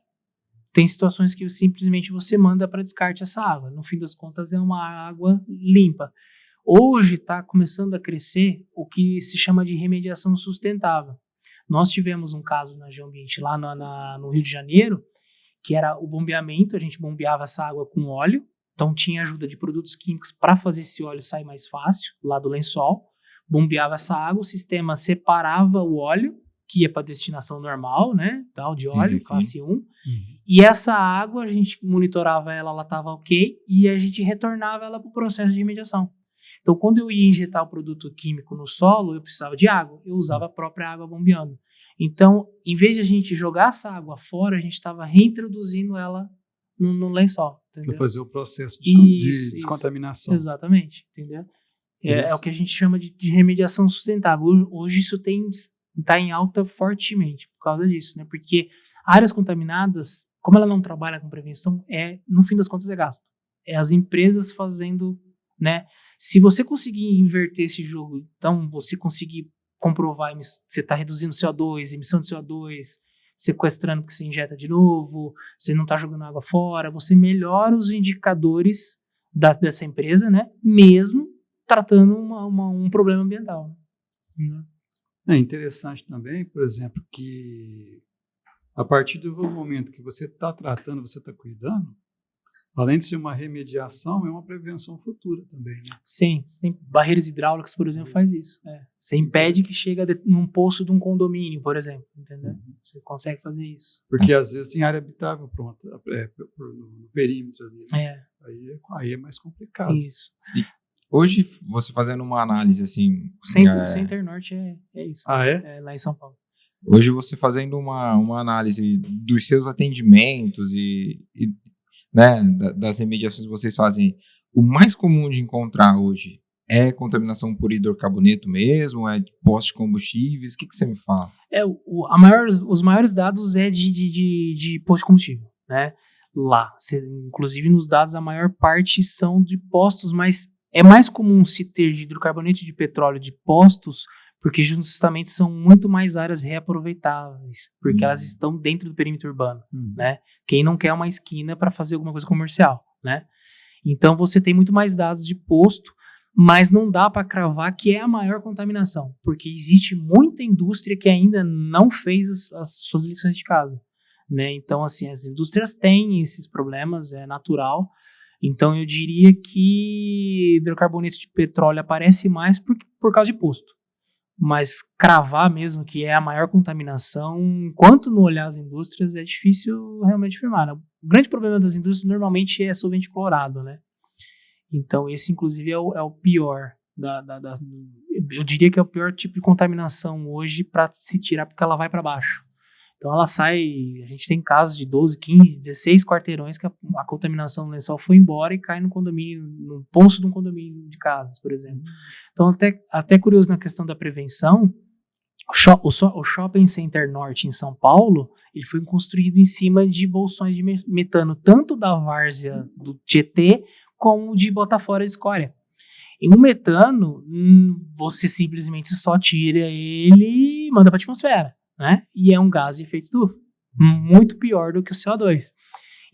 tem situações que simplesmente você manda para descarte essa água. No fim das contas, é uma água limpa. Hoje está começando a crescer o que se chama de remediação sustentável. Nós tivemos um caso na Geoambiente lá no Rio de Janeiro, que era o bombeamento. A gente bombeava essa água com óleo, então tinha ajuda de produtos químicos para fazer esse óleo sair mais fácil, lá do lençol. Bombeava essa água, o sistema separava o óleo, que ia para destinação normal, né, tal, de óleo, classe 1. E essa água, a gente monitorava ela estava ok, e a gente retornava ela para o processo de remediação. Então, quando eu ia injetar o produto químico no solo, eu precisava de água, eu usava a própria água bombeando. Então, em vez de a gente jogar essa água fora, a gente estava reintroduzindo ela no lençol. Para fazer o processo de descontaminação. Exatamente, entendeu? É o que a gente chama de remediação sustentável. Hoje isso está em alta fortemente por causa disso, né? Porque áreas contaminadas, como ela não trabalha com prevenção, no fim das contas é gasto. É as empresas fazendo, né? Se você conseguir inverter esse jogo, então você conseguir comprovar, você está reduzindo CO2, emissão de CO2, sequestrando porque você injeta de novo, você não está jogando água fora, você melhora os indicadores dessa empresa, né? Mesmo tratando um problema ambiental. É interessante também, por exemplo, que a partir do momento que você está tratando, você está cuidando, além de ser uma remediação, é uma prevenção futura também, né? Sim, tem barreiras hidráulicas, por exemplo, faz isso. Você impede que chegue num poço de um condomínio, por exemplo, entendeu? Você consegue fazer isso. Porque às vezes tem área habitável pronta, no perímetro ali. Né? Aí é mais complicado. Isso. Hoje, você fazendo uma análise assim... Center Norte é isso. Lá em São Paulo. Hoje, você fazendo uma análise dos seus atendimentos e né, das remediações que vocês fazem, o mais comum de encontrar hoje é contaminação por hidrocarboneto mesmo? É de postos de combustíveis? O que você me fala? Os maiores dados é de posto de combustível, né? Lá. Inclusive, nos dados, a maior parte são de postos, mas é mais comum se ter de hidrocarboneto de petróleo de postos, porque justamente são muito mais áreas reaproveitáveis, porque elas estão dentro do perímetro urbano, né? Quem não quer uma esquina para fazer alguma coisa comercial, né? Então, você tem muito mais dados de posto, mas não dá para cravar que é a maior contaminação, porque existe muita indústria que ainda não fez as suas lições de casa, né? Então, assim, as indústrias têm esses problemas, é natural. Então, eu diria que hidrocarboneto de petróleo aparece mais por causa de posto. Mas cravar mesmo que é a maior contaminação, enquanto não olhar as indústrias, é difícil realmente afirmar. Né? O grande problema das indústrias normalmente é solvente clorado, né? Então, esse, inclusive, é o pior. Eu diria que é o pior tipo de contaminação hoje para se tirar, porque ela vai para baixo. Então, ela sai... A gente tem casos de 12, 15, 16 quarteirões que a contaminação do lençol foi embora e cai no condomínio, no poço de um condomínio de casas, por exemplo. Então, até curioso na questão da prevenção, o Shopping Center Norte em São Paulo, ele foi construído em cima de bolsões de metano, tanto da várzea do Tietê, como de Botafogo de Escória. E o metano, você simplesmente só tira ele e manda para a atmosfera, né? E é um gás de efeito estufa, muito pior do que o CO2.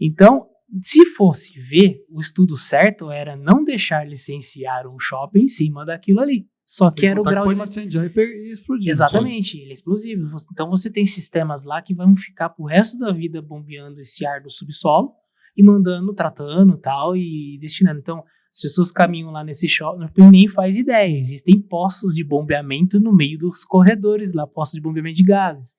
Então, se fosse ver, o estudo certo era não deixar licenciar um shopping em cima daquilo ali. Só que era o grau de... incendiar e explodir. Exatamente, ele é explosivo. Então você tem sistemas lá que vão ficar pro resto da vida bombeando esse ar do subsolo e mandando, tratando e tal, e destinando. Então, as pessoas caminham lá nesse shopping e nem faz ideia. Existem poços de bombeamento no meio dos corredores lá, poços de bombeamento de gases.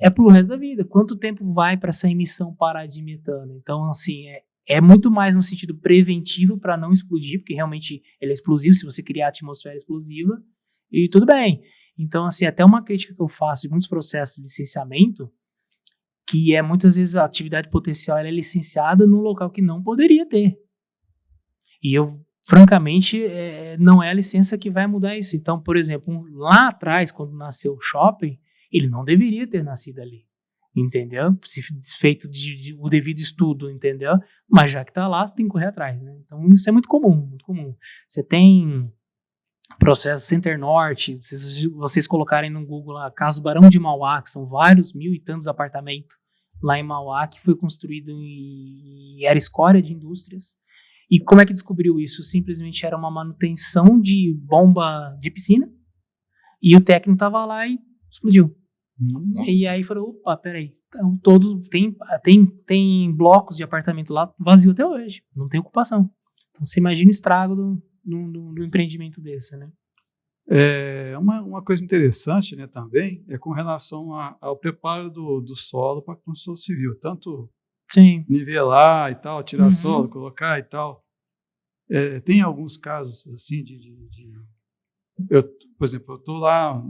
é pro resto da vida. Quanto tempo vai para essa emissão parar de metano? Então, assim, é muito mais no sentido preventivo para não explodir, porque realmente ele é explosivo, se você criar atmosfera explosiva, e tudo bem. Então, assim, até uma crítica que eu faço de muitos processos de licenciamento, que é muitas vezes a atividade potencial ela é licenciada num local que não poderia ter. E eu, francamente, não é a licença que vai mudar isso. Então, por exemplo, lá atrás, quando nasceu o shopping, ele não deveria ter nascido ali, entendeu? Se feito o devido estudo, entendeu? Mas já que está lá, você tem que correr atrás, né? Então, isso é muito comum, muito comum. Você tem processo Center Norte, se vocês colocarem no Google lá, Caso Barão de Mauá, que são vários 1.000 e tantos apartamentos lá em Mauá, que foi construído e era escória de indústrias. E como é que descobriu isso? Simplesmente era uma manutenção de bomba de piscina, e o técnico estava lá e explodiu. Nossa. E aí falou, opa, peraí, então, todos tem blocos de apartamento lá vazio até hoje, não tem ocupação. Então você imagina o estrago do empreendimento desse, né? Uma coisa interessante, né, também é com relação ao preparo do solo para a construção civil, tanto Sim. nivelar e tal, tirar solo, colocar e tal. Tem alguns casos assim por exemplo, eu estou lá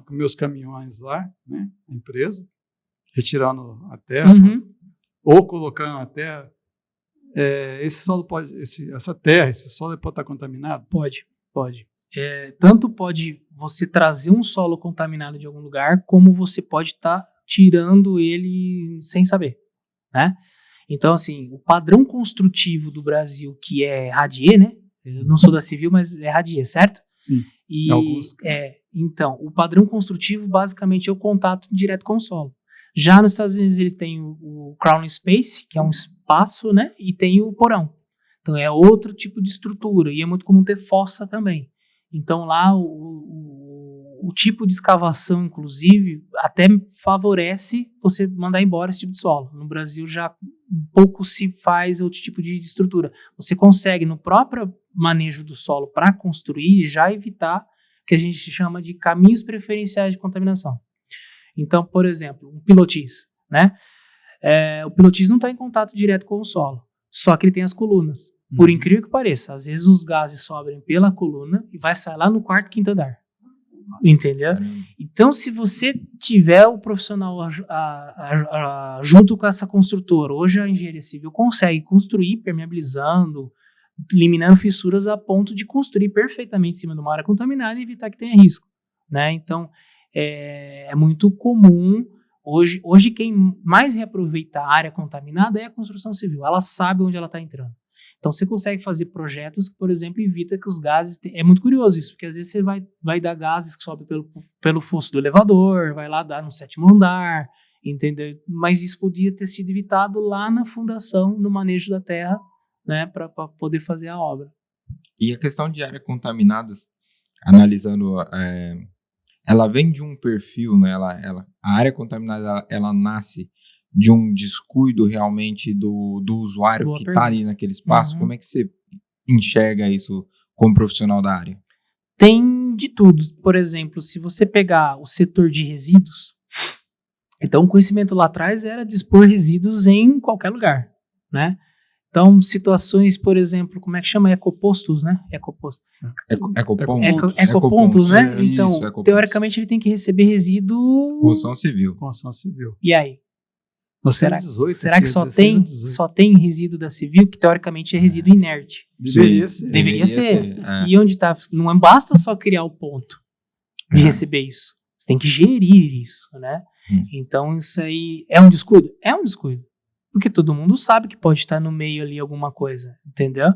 com meus caminhões lá, né, a empresa, retirando a terra ou colocando a terra. Esse solo esse solo pode estar contaminado? Pode. Tanto pode você trazer um solo contaminado de algum lugar, como você pode estar tirando ele sem saber, né? Então, assim, o padrão construtivo do Brasil, que é Radier, né? Eu não sou da Civil, mas é Radier, certo? Sim. Então, o padrão construtivo basicamente é o contato direto com o solo. Já nos Estados Unidos eles têm o crawl space, que é um espaço, né? E tem o porão. Então é outro tipo de estrutura, e é muito comum ter fossa também. Então lá o tipo de escavação, inclusive, até favorece você mandar embora esse tipo de solo. No Brasil já um pouco se faz outro tipo de estrutura. Você consegue, no próprio manejo do solo para construir, já evitar o que a gente chama de caminhos preferenciais de contaminação. Então, por exemplo, um pilotis, né? O pilotis não está em contato direto com o solo, só que ele tem as colunas. Por incrível que pareça, às vezes os gases sobem pela coluna e vai sair lá no quarto, quinto andar. Entendeu? Então, se você tiver o profissional junto com essa construtora, hoje a engenharia civil consegue construir permeabilizando, eliminando fissuras a ponto de construir perfeitamente em cima de uma área contaminada e evitar que tenha risco, né? Então, é muito comum. Hoje quem mais reaproveita a área contaminada é a construção civil. Ela sabe onde ela está entrando. Então, você consegue fazer projetos que, por exemplo, evita que os gases... É muito curioso isso, porque às vezes você vai dar gases que sobem pelo fosso do elevador, vai lá dar no 7º andar, entendeu? Mas isso podia ter sido evitado lá na fundação, no manejo da terra, né, para poder fazer a obra. E a questão de áreas contaminadas, analisando... ela vem de um perfil, né? A área contaminada, ela nasce de um descuido realmente do usuário Boa que pergunta. está ali naquele espaço. Como é que você enxerga isso como profissional da área? Tem de tudo. Por exemplo, se você pegar o setor de resíduos, então o conhecimento lá atrás era dispor resíduos em qualquer lugar, né? Então, situações, por exemplo, como é que chama? Ecopostos, né? Ecopontos, né? Então, ecopontos. teoricamente, ele tem que receber resíduo... Construção civil. E aí? Nós Será temos 18 que só tem resíduo da civil, que teoricamente é resíduo inerte? Deveria ser. E onde está? Não basta só criar o ponto de receber isso. Você tem que gerir isso, né? Então, isso aí é um descuido? É um descuido. Porque todo mundo sabe que pode estar no meio ali alguma coisa, entendeu?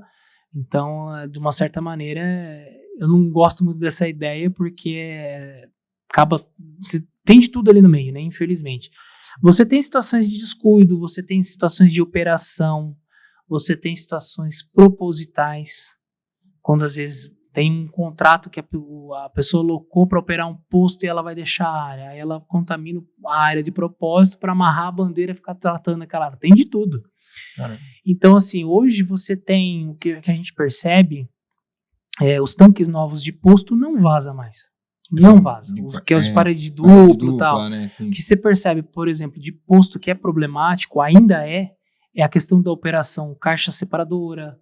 Então, de uma certa maneira, eu não gosto muito dessa ideia, porque você tem de tudo ali no meio, né? Infelizmente. Você tem situações de descuido, você tem situações de operação, você tem situações propositais, quando às vezes tem um contrato que a pessoa locou para operar um posto e ela vai deixar a área, aí ela contamina a área de propósito para amarrar a bandeira e ficar tratando aquela área. Tem de tudo. Caramba. Então, assim, hoje você tem o que a gente percebe, os tanques novos de posto não vazam mais. Não vaza. Que é os paredes duplo e tal. Né, assim. O que você percebe, por exemplo, de posto que é problemático, ainda é a questão da operação caixa separadora,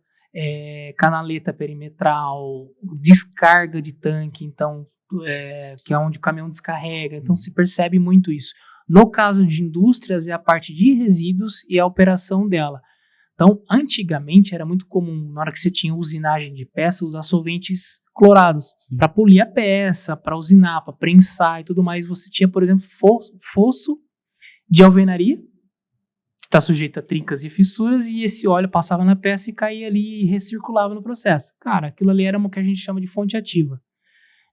canaleta perimetral, descarga de tanque, então, que é onde o caminhão descarrega. Então, se percebe muito isso. No caso de indústrias, é a parte de resíduos e a operação dela. Então, antigamente, era muito comum, na hora que você tinha usinagem de peça, usar solventes clorados para polir a peça, para usinar, para prensar e tudo mais. Você tinha, por exemplo, fosso de alvenaria, que está sujeito a trincas e fissuras, e esse óleo passava na peça e caía ali e recirculava no processo. Cara, aquilo ali era o que a gente chama de fonte ativa.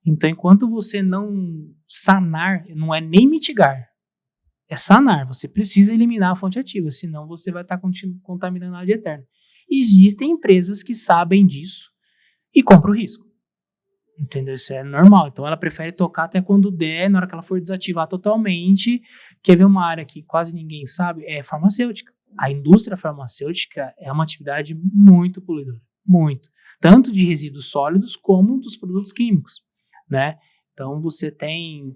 Então, enquanto você não sanar, não é nem mitigar, é sanar. Você precisa eliminar a fonte ativa, senão você vai estar contaminando ela de eterno. Existem empresas que sabem disso e compram o risco. Entendeu? Isso é normal. Então, ela prefere tocar até quando der, na hora que ela for desativar totalmente. Quer ver uma área que quase ninguém sabe? É farmacêutica. A indústria farmacêutica é uma atividade muito poluidora. Muito. Tanto de resíduos sólidos como dos produtos químicos, né? Então, você tem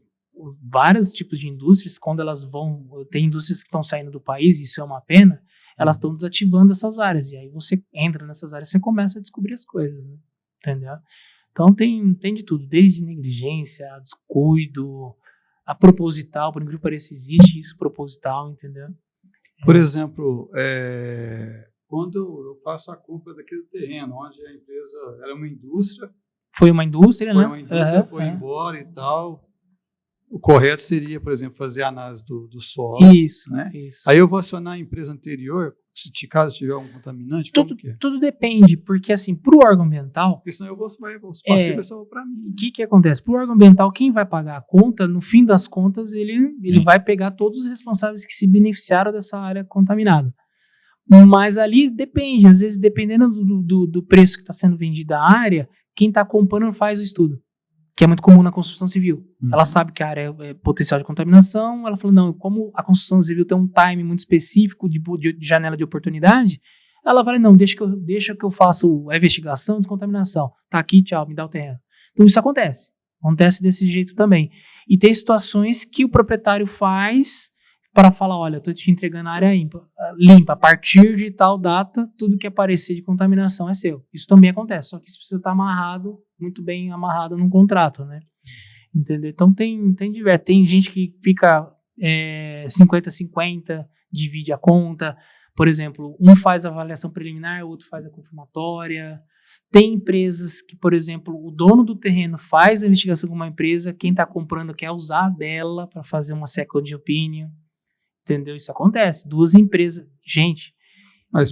vários tipos de indústrias, quando elas vão, tem indústrias que estão saindo do país, isso é uma pena, elas estão desativando essas áreas, e aí você entra nessas áreas, você começa a descobrir as coisas, né? Entendeu? Então tem de tudo, desde negligência, descuido, a proposital, por incrível que pareça, existe isso, proposital, entendeu? Por exemplo, quando eu faço a compra daquele terreno, onde a empresa era uma indústria, foi uma indústria, né? Foi embora e tal. O correto seria, por exemplo, fazer a análise do solo. Isso, né? Isso. Aí eu vou acionar a empresa anterior, caso tiver um contaminante, tudo depende, porque assim, para o órgão ambiental... Porque senão os passivos é só para mim. O que acontece? Para o órgão ambiental, quem vai pagar a conta, no fim das contas, ele vai pegar todos os responsáveis que se beneficiaram dessa área contaminada. Mas ali depende, às vezes, dependendo do preço que está sendo vendida a área, quem está comprando faz o estudo, que é muito comum na construção civil. Ela sabe que a área é potencial de contaminação, ela fala, não, como a construção civil tem um time muito específico de janela de oportunidade, ela fala, não, deixa que eu faço a investigação, descontaminação. Tá aqui, tchau, me dá o terreno. Então isso acontece desse jeito também. E tem situações que o proprietário faz para falar, olha, eu estou te entregando a área limpa, a partir de tal data, tudo que aparecer de contaminação é seu. Isso também acontece, só que isso precisa estar amarrado, muito bem amarrado num contrato, né? Entendeu? Então tem gente que fica 50-50, divide a conta, por exemplo, um faz a avaliação preliminar, o outro faz a confirmatória. Tem empresas que, por exemplo, o dono do terreno faz a investigação com uma empresa, quem está comprando quer usar dela para fazer uma second opinion. Entendeu? Isso acontece. 2 empresas... Gente,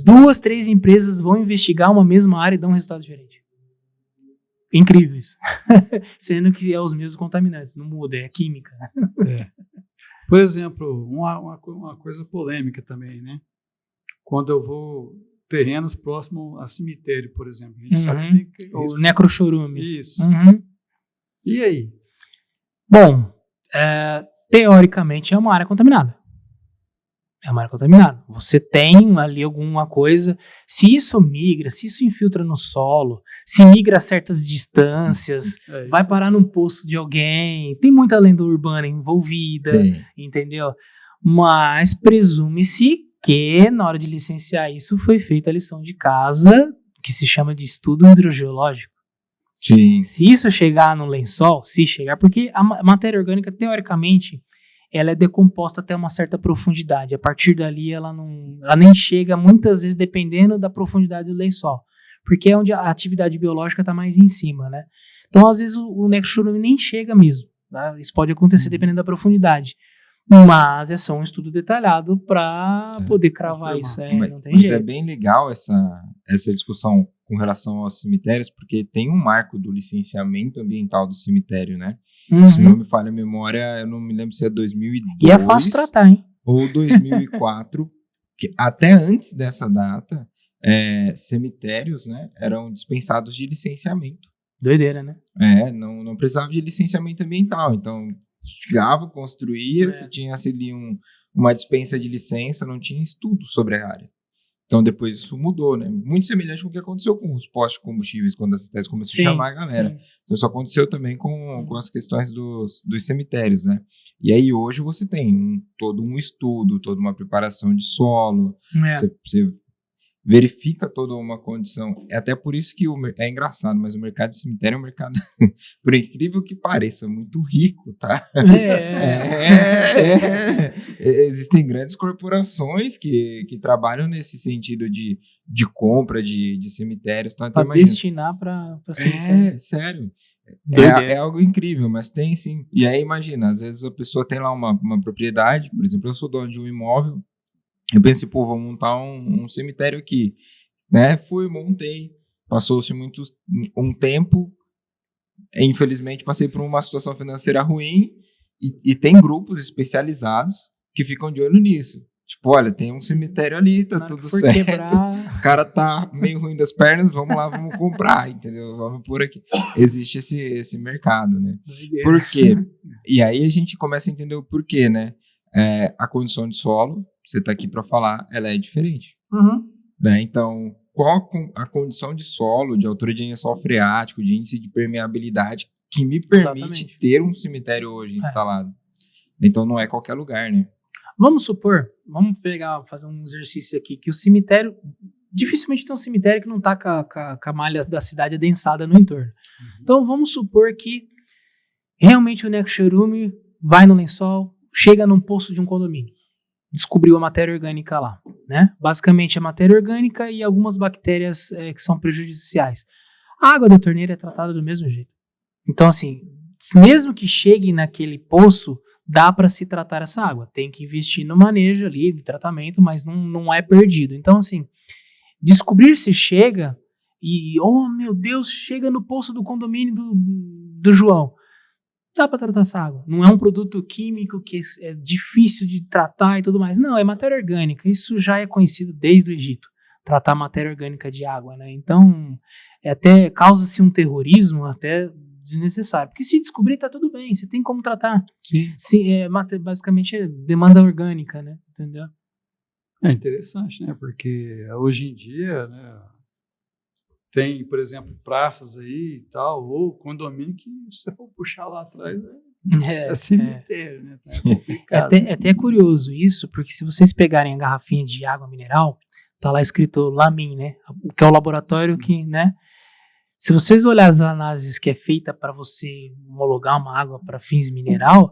2, 3 empresas vão investigar uma mesma área e dão um resultado diferente. Incrível isso. Sendo que é os mesmos contaminantes. Não muda, é química. Por exemplo, uma coisa polêmica também, né? Quando eu vou terrenos próximos a cemitério, por exemplo. A gente sabe que tem o necrochorume. Isso. E aí? Bom, teoricamente é uma área contaminada. É uma área contaminada. Você tem ali alguma coisa, se isso migra, se isso infiltra no solo, se migra a certas distâncias, vai parar num poço de alguém, tem muita lenda urbana envolvida, entendeu? Mas presume-se que na hora de licenciar isso foi feita a lição de casa, que se chama de estudo hidrogeológico. Sim. Se isso chegar no lençol, porque a matéria orgânica, teoricamente, ela é decomposta até uma certa profundidade. A partir dali, ela nem chega, muitas vezes, dependendo da profundidade do lençol. Porque é onde a atividade biológica está mais em cima, né? Então, às vezes, o necrochorume nem chega mesmo. Tá? Isso pode acontecer dependendo da profundidade. Mas é só um estudo detalhado para poder cravar isso. Mas não tem jeito. É bem legal essa discussão com relação aos cemitérios, porque tem um marco do licenciamento ambiental do cemitério, né? Se não me falha a memória, eu não me lembro se é 2002. E é fácil tratar, hein? Ou 2004, que até antes dessa data, cemitérios, né, eram dispensados de licenciamento. Doideira, né? Não precisava de licenciamento ambiental. Então, chegava, construía, se tinha ali uma dispensa de licença, não tinha estudo sobre a área. Então, depois isso mudou, né? Muito semelhante com o que aconteceu com os postos de combustíveis, quando a CETESB começou a chamar a galera. sim. Então, isso aconteceu também com as questões dos cemitérios, né? E aí, hoje, você tem todo um estudo, toda uma preparação de solo, você verifica toda uma condição. É até por isso que é engraçado, mas o mercado de cemitério é um mercado, por incrível que pareça, muito rico, tá? Existem grandes corporações que trabalham nesse sentido de compra de cemitérios. Então, Para destinar para cemitério. Sério. Doideira. É algo incrível, mas tem sim. E aí, imagina, às vezes a pessoa tem lá uma propriedade, por exemplo, eu sou dono de um imóvel, eu pensei, pô, vou montar um cemitério aqui, né? Montei, passou-se um tempo, infelizmente passei por uma situação financeira ruim e tem grupos especializados que ficam de olho nisso. Tipo, olha, tem um cemitério ali, tá tudo certo. O cara tá meio ruim das pernas, vamos lá, vamos comprar, entendeu? Vamos por aqui. Existe esse mercado, né? Por quê? E aí a gente começa a entender o porquê, né? A condição de solo, você está aqui para falar, ela é diferente. Né? Então, qual a condição de solo, de altura de lençol freático, de índice de permeabilidade que me permite ter um cemitério hoje instalado? Então, não é qualquer lugar, né? Vamos supor, fazer um exercício aqui, que o cemitério, dificilmente tem um cemitério que não está com a malha da cidade adensada no entorno. Então, vamos supor que realmente o necrochorume vai no lençol, chega num poço de um condomínio, descobriu a matéria orgânica lá, né? Basicamente a matéria orgânica e algumas bactérias que são prejudiciais. A água da torneira é tratada do mesmo jeito. Então, assim, mesmo que chegue naquele poço, dá para se tratar essa água. Tem que investir no manejo ali, de tratamento, mas não é perdido. Então, assim, descobrir se chega e, oh meu Deus, chega no poço do condomínio do João. Dá para tratar essa água. Não é um produto químico que é difícil de tratar e tudo mais. Não, é matéria orgânica. Isso já é conhecido desde o Egito. Tratar matéria orgânica de água, né? Então, até causa-se um terrorismo até desnecessário. Porque se descobrir, tá tudo bem. Você tem como tratar. Sim. Basicamente é demanda orgânica, né? Entendeu? É interessante, né? Porque hoje em dia, né, tem, por exemplo, praças aí e tal, ou condomínio que, se você for puxar lá atrás, é cemitério, né? Tá complicado. É até curioso isso, porque se vocês pegarem a garrafinha de água mineral, tá lá escrito Lamin, né? Que é o laboratório que, né? Se vocês olharem as análises que é feita para você homologar uma água para fins mineral,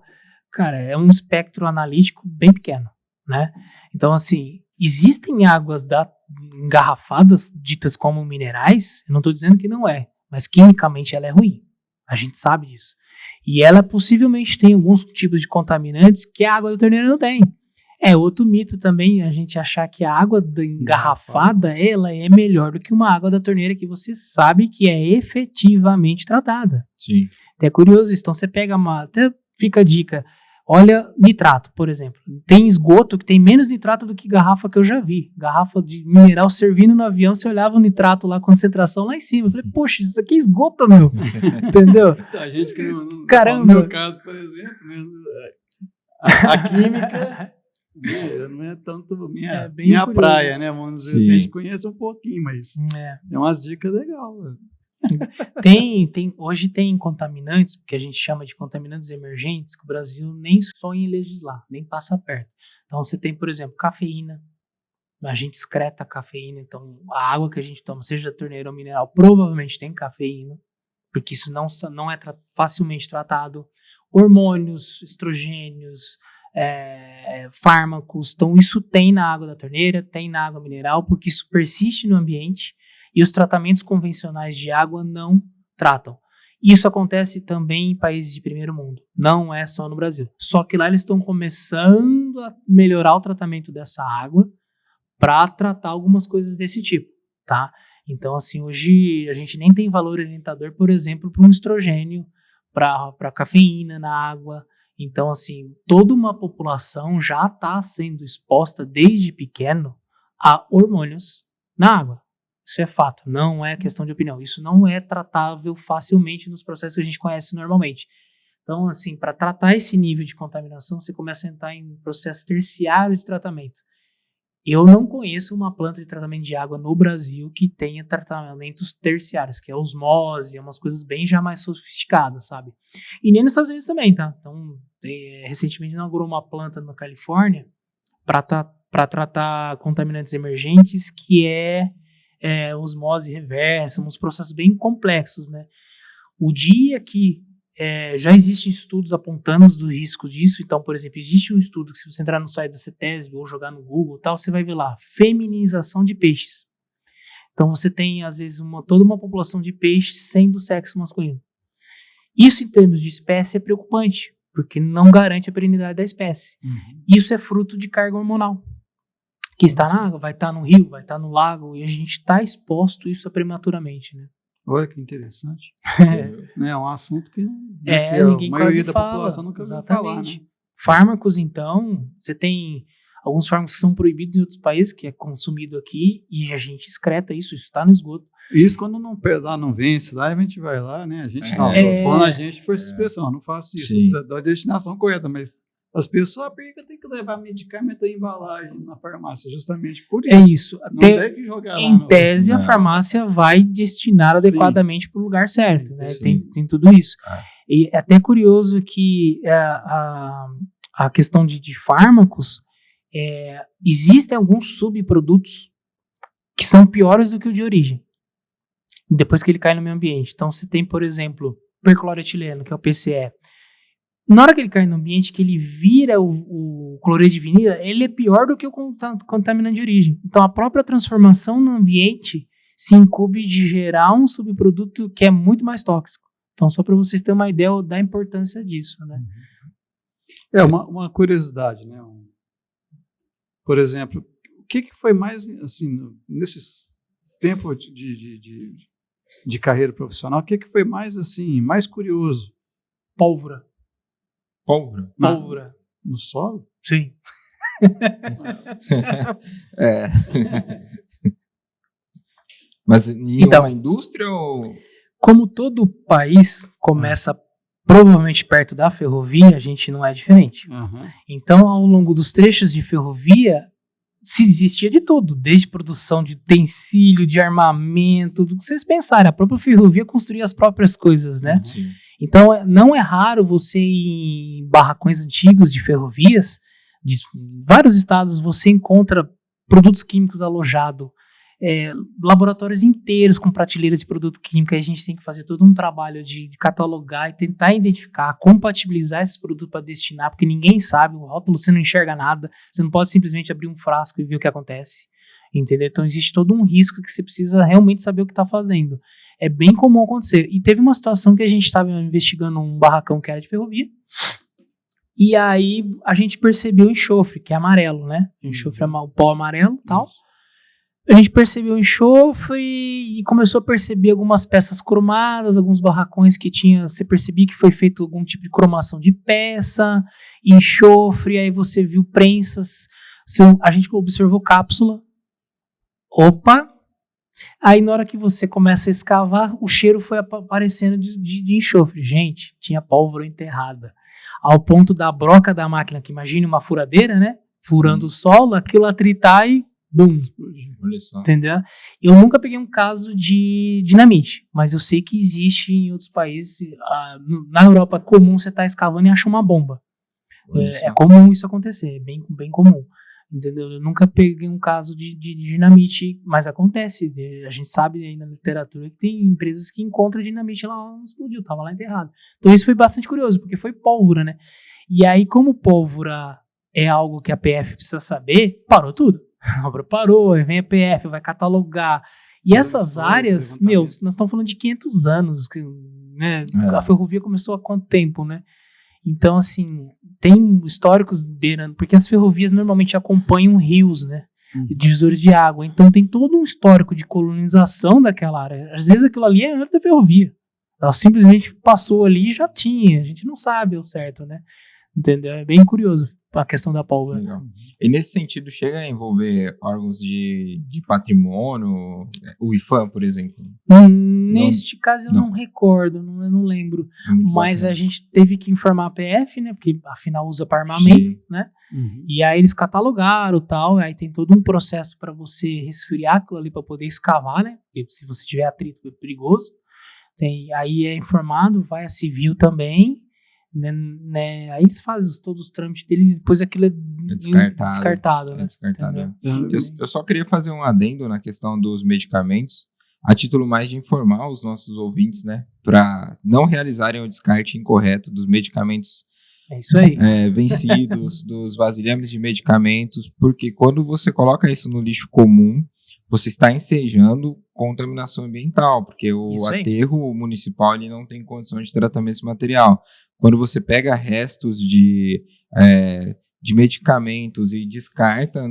cara, é um espectro analítico bem pequeno, né? Então, assim, existem águas engarrafadas, ditas como minerais, eu não estou dizendo que não é, mas quimicamente ela é ruim. A gente sabe disso. E ela possivelmente tem alguns tipos de contaminantes que a água da torneira não tem. É outro mito também a gente achar que a água engarrafada, ela é melhor do que uma água da torneira que você sabe que é efetivamente tratada. Sim. É curioso isso. Então você pega até fica a dica, olha nitrato, por exemplo. Tem esgoto que tem menos nitrato do que garrafa que eu já vi. Garrafa de mineral servindo no avião, você olhava o nitrato lá, a concentração lá em cima. Eu falei, poxa, isso aqui é esgoto, meu. Entendeu? A gente que não... Caramba. No meu caso, por exemplo, a química... não é tanto minha praia, né? Vamos dizer assim, a gente conhece um pouquinho, mas é umas dicas legais. Hoje tem contaminantes, que a gente chama de contaminantes emergentes, que o Brasil nem sonha em legislar, nem passa perto. Então você tem, por exemplo, cafeína. A gente excreta cafeína, então a água que a gente toma, seja da torneira ou mineral, provavelmente tem cafeína, porque isso não é facilmente tratado. Hormônios, estrogênios, fármacos, então isso tem na água da torneira, tem na água mineral, porque isso persiste no ambiente e os tratamentos convencionais de água não tratam. Isso acontece também em países de primeiro mundo, não é só no Brasil. Só que lá eles estão começando a melhorar o tratamento dessa água para tratar algumas coisas desse tipo, tá? Então, assim, hoje a gente nem tem valor orientador, por exemplo, para um estrogênio, para cafeína na água. Então, assim, toda uma população já está sendo exposta desde pequeno a hormônios na água. Isso é fato, não é questão de opinião. Isso não é tratável facilmente nos processos que a gente conhece normalmente. Então, assim, para tratar esse nível de contaminação, você começa a entrar em processo terciário de tratamento. Eu não conheço uma planta de tratamento de água no Brasil que tenha tratamentos terciários, que é osmose, umas coisas bem já mais sofisticadas, sabe? E nem nos Estados Unidos também, tá? Então, recentemente inaugurou uma planta na Califórnia para tratar contaminantes emergentes, que é osmose reversa, uns processos bem complexos, né? O dia que já existem estudos apontando do risco disso. Então, por exemplo, existe um estudo que, se você entrar no site da CETESB ou jogar no Google tal, você vai ver lá, feminização de peixes. Então, você tem, às vezes, toda uma população de peixes sem do sexo masculino. Isso, em termos de espécie, é preocupante, porque não garante a perenidade da espécie. Isso é fruto de carga hormonal, que está na água, vai estar no rio, vai estar no lago, e a gente está exposto a isso prematuramente, né? Olha que interessante. É um assunto que, ninguém a quase maioria da fala. população nunca ouviu Exatamente. falar, né? Fármacos, então, você tem alguns fármacos que são proibidos em outros países, que é consumido aqui, e a gente excreta isso está no esgoto. Isso quando não vence lá, a gente vai lá, né? A gente falando a gente foi essa expressão, não faço isso da destinação correta, mas as pessoas, por que eu tenho que levar medicamento e embalagem na farmácia? Justamente por isso. É isso. Não deve jogar lá. Em tese, a farmácia vai destinar adequadamente para o lugar certo, né? Tem tudo isso. E é até curioso que a questão de fármacos, existem alguns subprodutos que são piores do que o de origem, depois que ele cai no meio ambiente. Então, você tem, por exemplo, percloretileno, que é o PCE. Na hora que ele cai no ambiente, que ele vira o cloreto de vinila, ele é pior do que o contaminante de origem. Então, a própria transformação no ambiente se incumbe de gerar um subproduto que é muito mais tóxico. Então, só para vocês terem uma ideia da importância disso, né? Uma curiosidade, né? Por exemplo, o que foi mais, assim, nesses tempos de carreira profissional, o que foi mais, assim, mais curioso? Pólvora. Pólvora? No solo? Sim. Mas em uma indústria ou... Como todo país começa provavelmente perto da ferrovia, a gente não é diferente. Então, ao longo dos trechos de ferrovia, se existia de tudo, desde produção de utensílio, de armamento, do que vocês pensarem. A própria ferrovia construía as próprias coisas, né? Sim. Então, não é raro você ir em barracões antigos de ferrovias, de vários estados, você encontra produtos químicos alojados, laboratórios inteiros com prateleiras de produto químico. Aí a gente tem que fazer todo um trabalho de catalogar e tentar identificar, compatibilizar esses produtos para destinar, porque ninguém sabe, o rótulo você não enxerga nada, você não pode simplesmente abrir um frasco e ver o que acontece, entendeu? Então existe todo um risco que você precisa realmente saber o que está fazendo. É bem comum acontecer. E teve uma situação que a gente estava investigando um barracão que era de ferrovia, e aí a gente percebeu o enxofre, que é amarelo, né? O enxofre é o pó amarelo e tal. A gente percebeu o enxofre e começou a perceber algumas peças cromadas, alguns barracões que tinha, você percebia que foi feito algum tipo de cromação de peça, enxofre, aí você viu prensas, a gente observou cápsula. Opa! Aí na hora que você começa a escavar, o cheiro foi aparecendo de enxofre. Gente, tinha pólvora enterrada. Ao ponto da broca da máquina, que imagine uma furadeira, né? Furando o solo, aquilo atritar e bum, olha só. Entendeu? Eu nunca peguei um caso de dinamite, mas eu sei que existe em outros países. Na Europa é comum você estar escavando e achar uma bomba. É comum isso acontecer, é bem, bem comum. Entendeu? Eu nunca peguei um caso de dinamite, mas acontece. A gente sabe aí na literatura que tem empresas que encontram dinamite lá, não explodiu, estava lá enterrado. Então isso foi bastante curioso, porque foi pólvora, né? E aí, como pólvora é algo que a PF precisa saber, parou tudo. A obra parou, aí vem a PF, vai catalogar. E essas áreas, nós estamos falando de 500 anos, né? A ferrovia começou há quanto tempo, né? Então, assim, tem históricos beirando, porque as ferrovias normalmente acompanham rios, né? Divisores de água. Então, tem todo um histórico de colonização daquela área. Às vezes, aquilo ali é antes da ferrovia. Ela simplesmente passou ali e já tinha. A gente não sabe ao certo, né? Entendeu? É bem curioso. a questão da pólvora. Legal. E nesse sentido, chega a envolver órgãos de patrimônio, o IFAM, por exemplo? Neste caso eu não. não recordo, eu não lembro. É muito Mas bacana. a gente teve que informar a PF, né? Porque afinal usa para armamento, Sim. né? Uhum. E aí eles catalogaram tal, aí tem todo um processo para você resfriar aquilo ali para poder escavar, né? Porque se você tiver atrito é perigoso. Aí é informado, vai a civil também, né? Aí eles fazem todos os trâmites deles e depois aquilo é descartado, né? É descartado. Entendeu? Eu só queria fazer um adendo na questão dos medicamentos, a título mais de informar os nossos ouvintes, né? Para não realizarem o descarte incorreto dos medicamentos É isso aí. vencidos, dos vasilhames de medicamentos, porque quando você coloca isso no lixo comum, você está ensejando contaminação ambiental, porque o Isso aí. aterro municipal ele não tem condição de tratar esse material. Quando você pega restos de medicamentos e descarta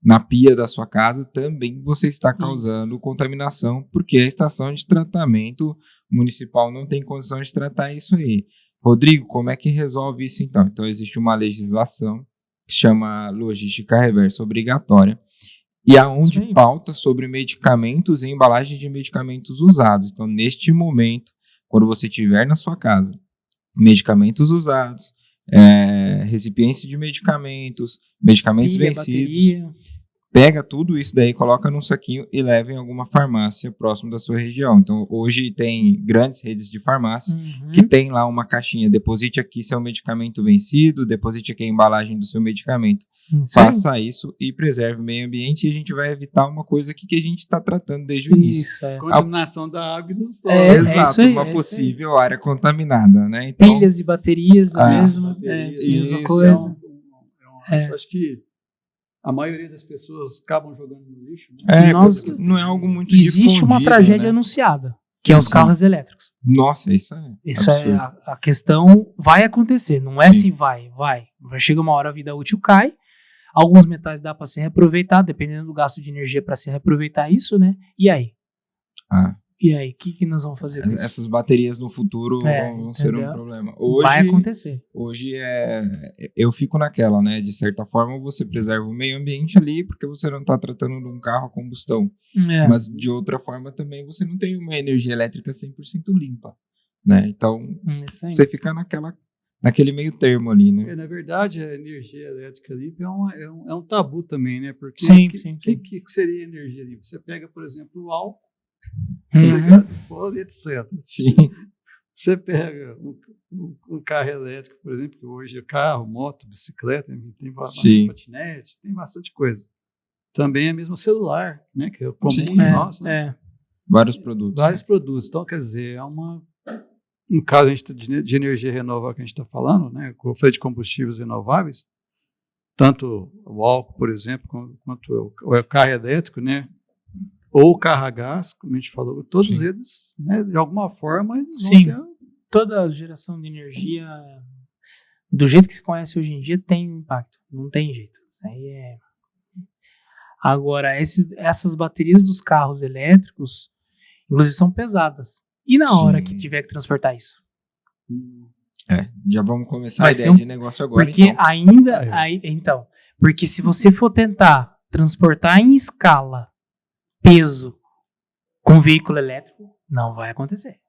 na pia da sua casa, também você está causando contaminação, porque a estação de tratamento municipal não tem condição de tratar isso aí. Rodrigo, como é que resolve isso então? Então existe uma legislação que chama logística reversa obrigatória, e aonde pauta sobre medicamentos e embalagem de medicamentos usados. Então, neste momento, quando você tiver na sua casa medicamentos usados, recipientes de medicamentos vencidos, Bateria. pega tudo isso daí, coloca num saquinho e leva em alguma farmácia próximo da sua região. Então, hoje tem grandes redes de farmácia que tem lá uma caixinha, deposite aqui seu medicamento vencido, deposite aqui a embalagem do seu medicamento. Faça isso e preserve o meio ambiente, e a gente vai evitar uma coisa que a gente está tratando desde o início. Isso, Contaminação da água e do solo. Exato, isso aí, uma possível área contaminada, né? Então, pilhas e baterias, mesma coisa. Eu acho que a maioria das pessoas acabam jogando no lixo. Né? Não é algo muito existe uma difundido, tragédia né? anunciada, que é os carros elétricos. Nossa, isso é Isso absurdo. é a questão, vai acontecer, não é se vai. Chega uma hora, a vida útil cai, alguns metais dá para se reaproveitar, dependendo do gasto de energia para se reaproveitar isso, né? E aí? E aí, o que nós vamos fazer com isso? Essas baterias no futuro vão ser um problema. Hoje, vai acontecer. Hoje eu fico naquela, né? De certa forma, você preserva o meio ambiente ali, porque você não está tratando de um carro a combustão. Mas, de outra forma, também você não tem uma energia elétrica 100% limpa, né? Então, você fica naquele meio termo ali, né? Na verdade, a energia elétrica limpa é um tabu também, né? Porque sim. O que seria energia limpa? Você pega, por exemplo, o álcool, solo e etc. Sim. Você pega um carro elétrico, por exemplo, que hoje é carro, moto, bicicleta, tem bastante patinete, tem bastante coisa. Também é mesmo celular, né? Que é o comum nosso, né? Vários produtos. Então, quer dizer, no caso de energia renovável que a gente está falando, né? Com o de combustíveis renováveis, tanto o álcool, por exemplo, quanto o carro elétrico, né? Ou o carro a gás, como a gente falou, todos eles, né, de alguma forma, eles vão ter... Toda geração de energia, do jeito que se conhece hoje em dia, tem impacto. Não tem jeito. Isso aí Agora, essas baterias dos carros elétricos, inclusive, são pesadas. E na hora que tiver que transportar isso? Já vamos começar a ideia de negócio agora, porque porque se você for tentar transportar em escala peso com veículo elétrico, não vai acontecer.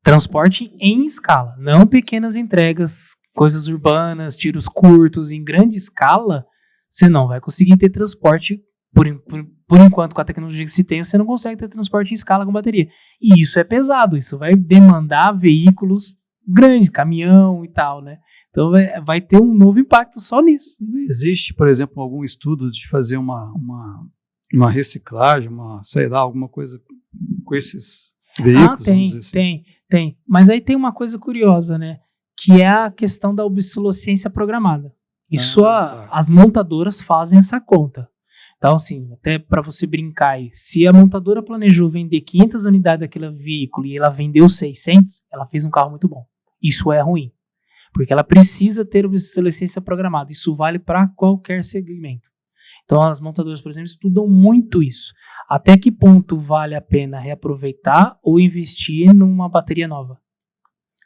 Transporte em escala, não pequenas entregas, coisas urbanas, tiros curtos, em grande escala, você não vai conseguir ter transporte, por enquanto, com a tecnologia que se tem, você não consegue ter transporte em escala com bateria. E isso é pesado, isso vai demandar veículos grandes, caminhão e tal, né? Então vai ter um novo impacto só nisso. Não existe, por exemplo, algum estudo de fazer uma reciclagem, alguma coisa com esses veículos? Tem. Mas aí tem uma coisa curiosa, né? Que é a questão da obsolescência programada. Isso as montadoras fazem essa conta. Então, assim, até para você brincar aí, se a montadora planejou vender 500 unidades daquele veículo e ela vendeu 600, ela fez um carro muito bom. Isso é ruim, porque ela precisa ter obsolescência programada. Isso vale para qualquer segmento. Então, as montadoras, por exemplo, estudam muito isso. Até que ponto vale a pena reaproveitar ou investir numa bateria nova?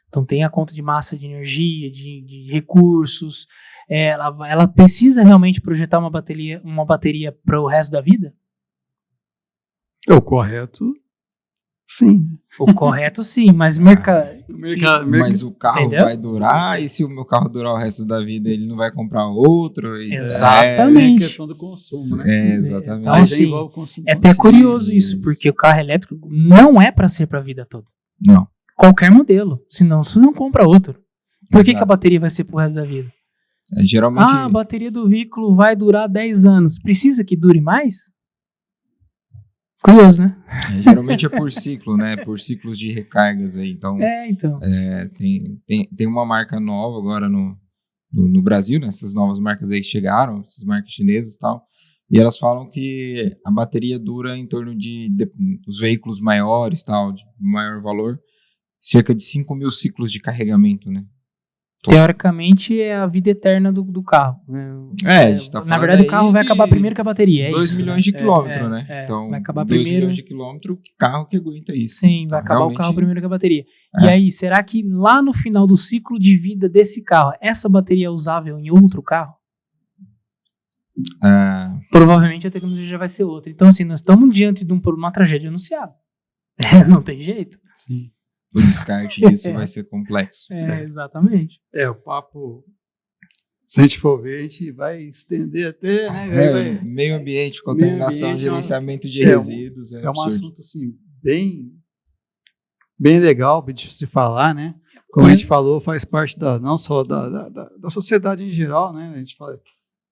Então, tem a conta de massa de energia, de recursos, ela precisa realmente projetar uma bateria para o resto da vida? É o correto, sim. O correto, sim, mas Mas o carro Entendeu? vai durar, e se o meu carro durar o resto da vida, ele não vai comprar outro? Exatamente. É questão do consumo, né? Exatamente. Então, Aí assim, envolve o consumo é até consciente. curioso isso, porque o carro elétrico não é para ser para a vida toda. Não. Qualquer modelo, senão você não compra outro. Por que Exato. a bateria vai ser pro resto da vida? Geralmente, A bateria do veículo vai durar 10 anos. Precisa que dure mais? Curioso, né? geralmente é por ciclo, né? Por ciclos de recargas aí. Então, Então. tem uma marca nova agora no Brasil, né? Essas novas marcas aí chegaram, essas marcas chinesas e tal. E elas falam que a bateria dura em torno de os veículos maiores, tal, de maior valor, cerca de 5.000 ciclos de carregamento, né? Teoricamente é a vida eterna do carro. Né? A gente tá Na falando verdade, o aí carro vai de acabar primeiro que a bateria. 2 isso, milhões de quilômetros, né? É, Então, vai acabar 2 primeiro. milhões de quilômetros, que carro que aguenta isso? Sim, Então, vai acabar o carro realmente, primeiro que a bateria. E É. aí, será que lá no final do ciclo de vida desse carro, essa bateria é usável em outro carro? Provavelmente a tecnologia já vai ser outra. Então, assim, nós estamos diante de uma tragédia anunciada. Não tem jeito. Sim. O descarte disso vai ser complexo. Exatamente. O papo, se a gente for ver, a gente vai estender até, né? Meio ambiente, contaminação, ambiente, gerenciamento de é um- resíduos. É um absurdo. assunto, assim, bem legal, bem difícil de falar, né? Como a gente falou, faz parte não só da sociedade em geral, né? A gente fala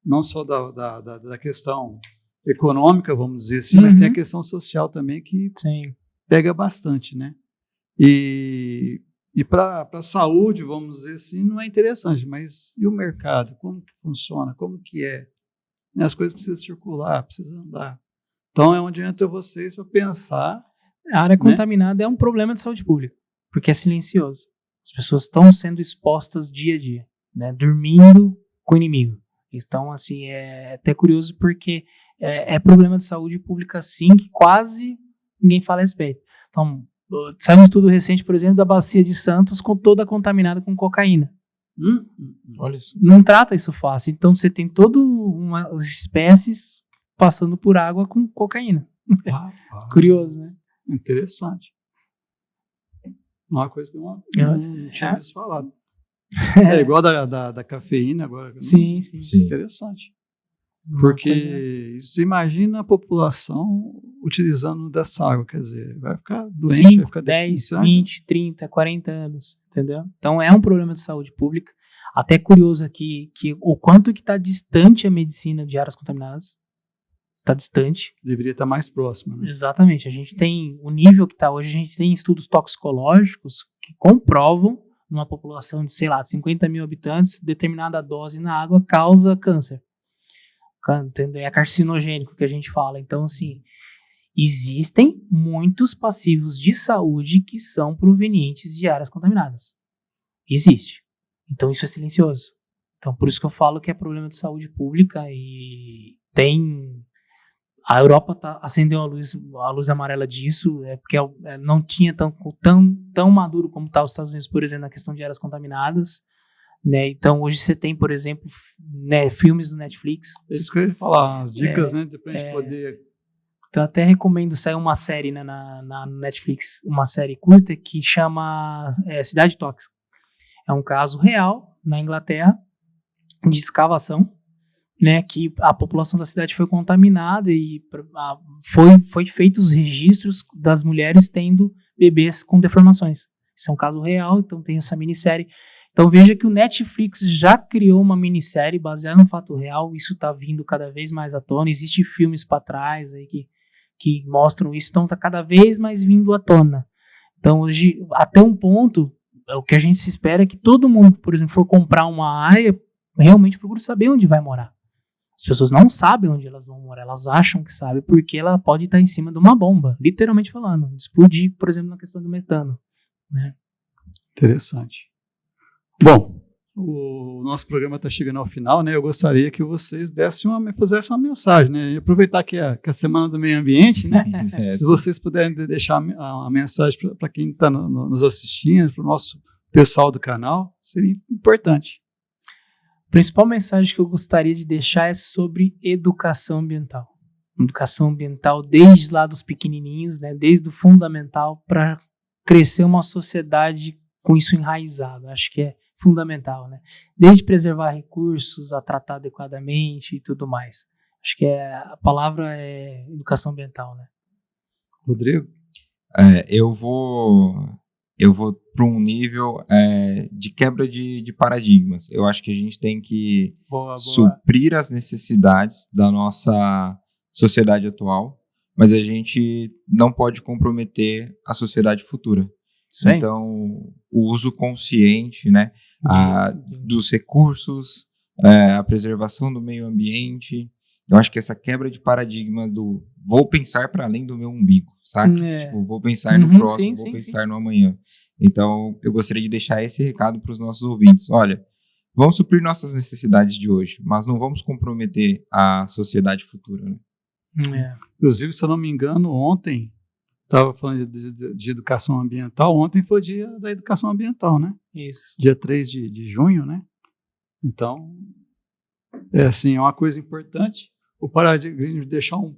não só da questão econômica, vamos dizer assim, mas tem a questão social também que Sim. pega bastante, né? E para a saúde, vamos dizer assim, não é interessante, mas e o mercado? Como que funciona? Como que é? As coisas precisam circular, precisam andar. Então é onde entra vocês para pensar. A área contaminada é um problema de saúde pública, porque é silencioso. As pessoas estão sendo expostas dia a dia, né? Dormindo com o inimigo. Então, assim, é até curioso porque é problema de saúde pública, sim, que quase ninguém fala a respeito. Então, saiu um estudo recente, por exemplo, da Bacia de Santos, toda contaminada com cocaína. Olha isso. Não trata isso fácil. Então, você tem todas umas espécies passando por água com cocaína. Curioso, né? Interessante. Uma coisa que eu não tinha visto falado. É igual da cafeína agora. Sim. Interessante. Porque você imagina a população utilizando dessa água, quer dizer, vai ficar doente, 5, vai ficar 10, deficiente. 20, 30, 40 anos, entendeu? Então é um problema de saúde pública. Até curioso aqui que o quanto que está distante a medicina de áreas contaminadas. Está distante. Deveria estar mais próximo, né? Exatamente. A gente tem o nível que está hoje, a gente tem estudos toxicológicos que comprovam numa população de, sei lá, de 50 mil habitantes, determinada dose na água causa câncer. Entendeu? É carcinogênico que a gente fala. Então, assim, existem muitos passivos de saúde que são provenientes de áreas contaminadas. Existe. Então, isso é silencioso. Então, por isso que eu falo que é problema de saúde pública e tem... A Europa acendeu a luz amarela disso, porque não tinha tão maduro como está os Estados Unidos, por exemplo, na questão de áreas contaminadas. Né? Então, hoje você tem, por exemplo, né, filmes do Netflix. Isso que eu ia falar, as dicas, né, pra gente poder... Então, até recomendo sair uma série, né, na Netflix, uma série curta que chama Cidade Tóxica. É um caso real na Inglaterra de escavação, né, que a população da cidade foi contaminada e foi feito os registros das mulheres tendo bebês com deformações. Isso é um caso real, então tem essa minissérie. Então veja que o Netflix já criou uma minissérie baseada no fato real, isso está vindo cada vez mais à tona, existem filmes para trás aí que mostram isso, então está cada vez mais vindo à tona. Então hoje, até um ponto, o que a gente se espera é que todo mundo, por exemplo, for comprar uma área, realmente procure saber onde vai morar. As pessoas não sabem onde elas vão morar, elas acham que sabem, porque ela pode estar em cima de uma bomba, literalmente falando, explodir, por exemplo, na questão do metano. Né? Interessante. Bom, o nosso programa está chegando ao final, né? Eu gostaria que vocês fizessem uma mensagem, né? E aproveitar que é a Semana do Meio Ambiente, né? Se vocês puderem deixar a mensagem para quem está nos assistindo, para o nosso pessoal do canal, seria importante. principal mensagem que eu gostaria de deixar é sobre educação ambiental. Educação ambiental desde lá dos pequenininhos, né, desde o fundamental, para crescer uma sociedade com isso enraizado. Acho que é fundamental, né? Desde preservar recursos, a tratar adequadamente e tudo mais. Acho que a palavra é educação ambiental, né? Rodrigo? Eu vou para um nível de quebra de paradigmas. Eu acho que a gente tem que suprir as necessidades da nossa sociedade atual, mas a gente não pode comprometer a sociedade futura. Sim. Então, o uso consciente, né, dos recursos, a preservação do meio ambiente. Eu acho que essa quebra de paradigmas do vou pensar para além do meu umbigo, sabe? Tipo, vou pensar no próximo, vou pensar no amanhã. Então, eu gostaria de deixar esse recado para os nossos ouvintes. Olha, vamos suprir nossas necessidades de hoje, mas não vamos comprometer a sociedade futura, né? Inclusive, se eu não me engano, ontem, estava falando de educação ambiental, ontem foi o dia da educação ambiental, né? Isso. Dia 3 de junho, né? Então, é uma coisa importante. O paradigma de deixar um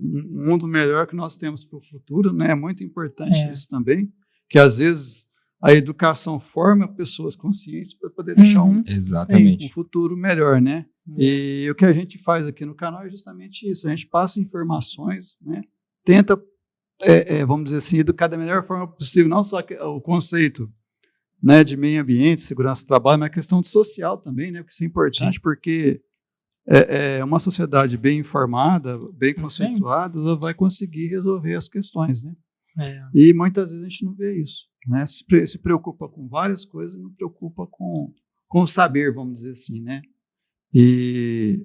mundo melhor que nós temos para o futuro, né? É muito importante isso também, que às vezes a educação forma pessoas conscientes para poder deixar um futuro melhor, né? E o que a gente faz aqui no canal é justamente isso. A gente passa informações, né? Tenta, vamos dizer assim, educar da melhor forma possível, não só o conceito, né, de meio ambiente, segurança do trabalho, mas a questão social também, né? Porque isso é importante, porque uma sociedade bem informada, bem conceituada, ela vai conseguir resolver as questões, né? E muitas vezes a gente não vê isso, né? Se preocupa com várias coisas, não preocupa com o saber, vamos dizer assim, né? E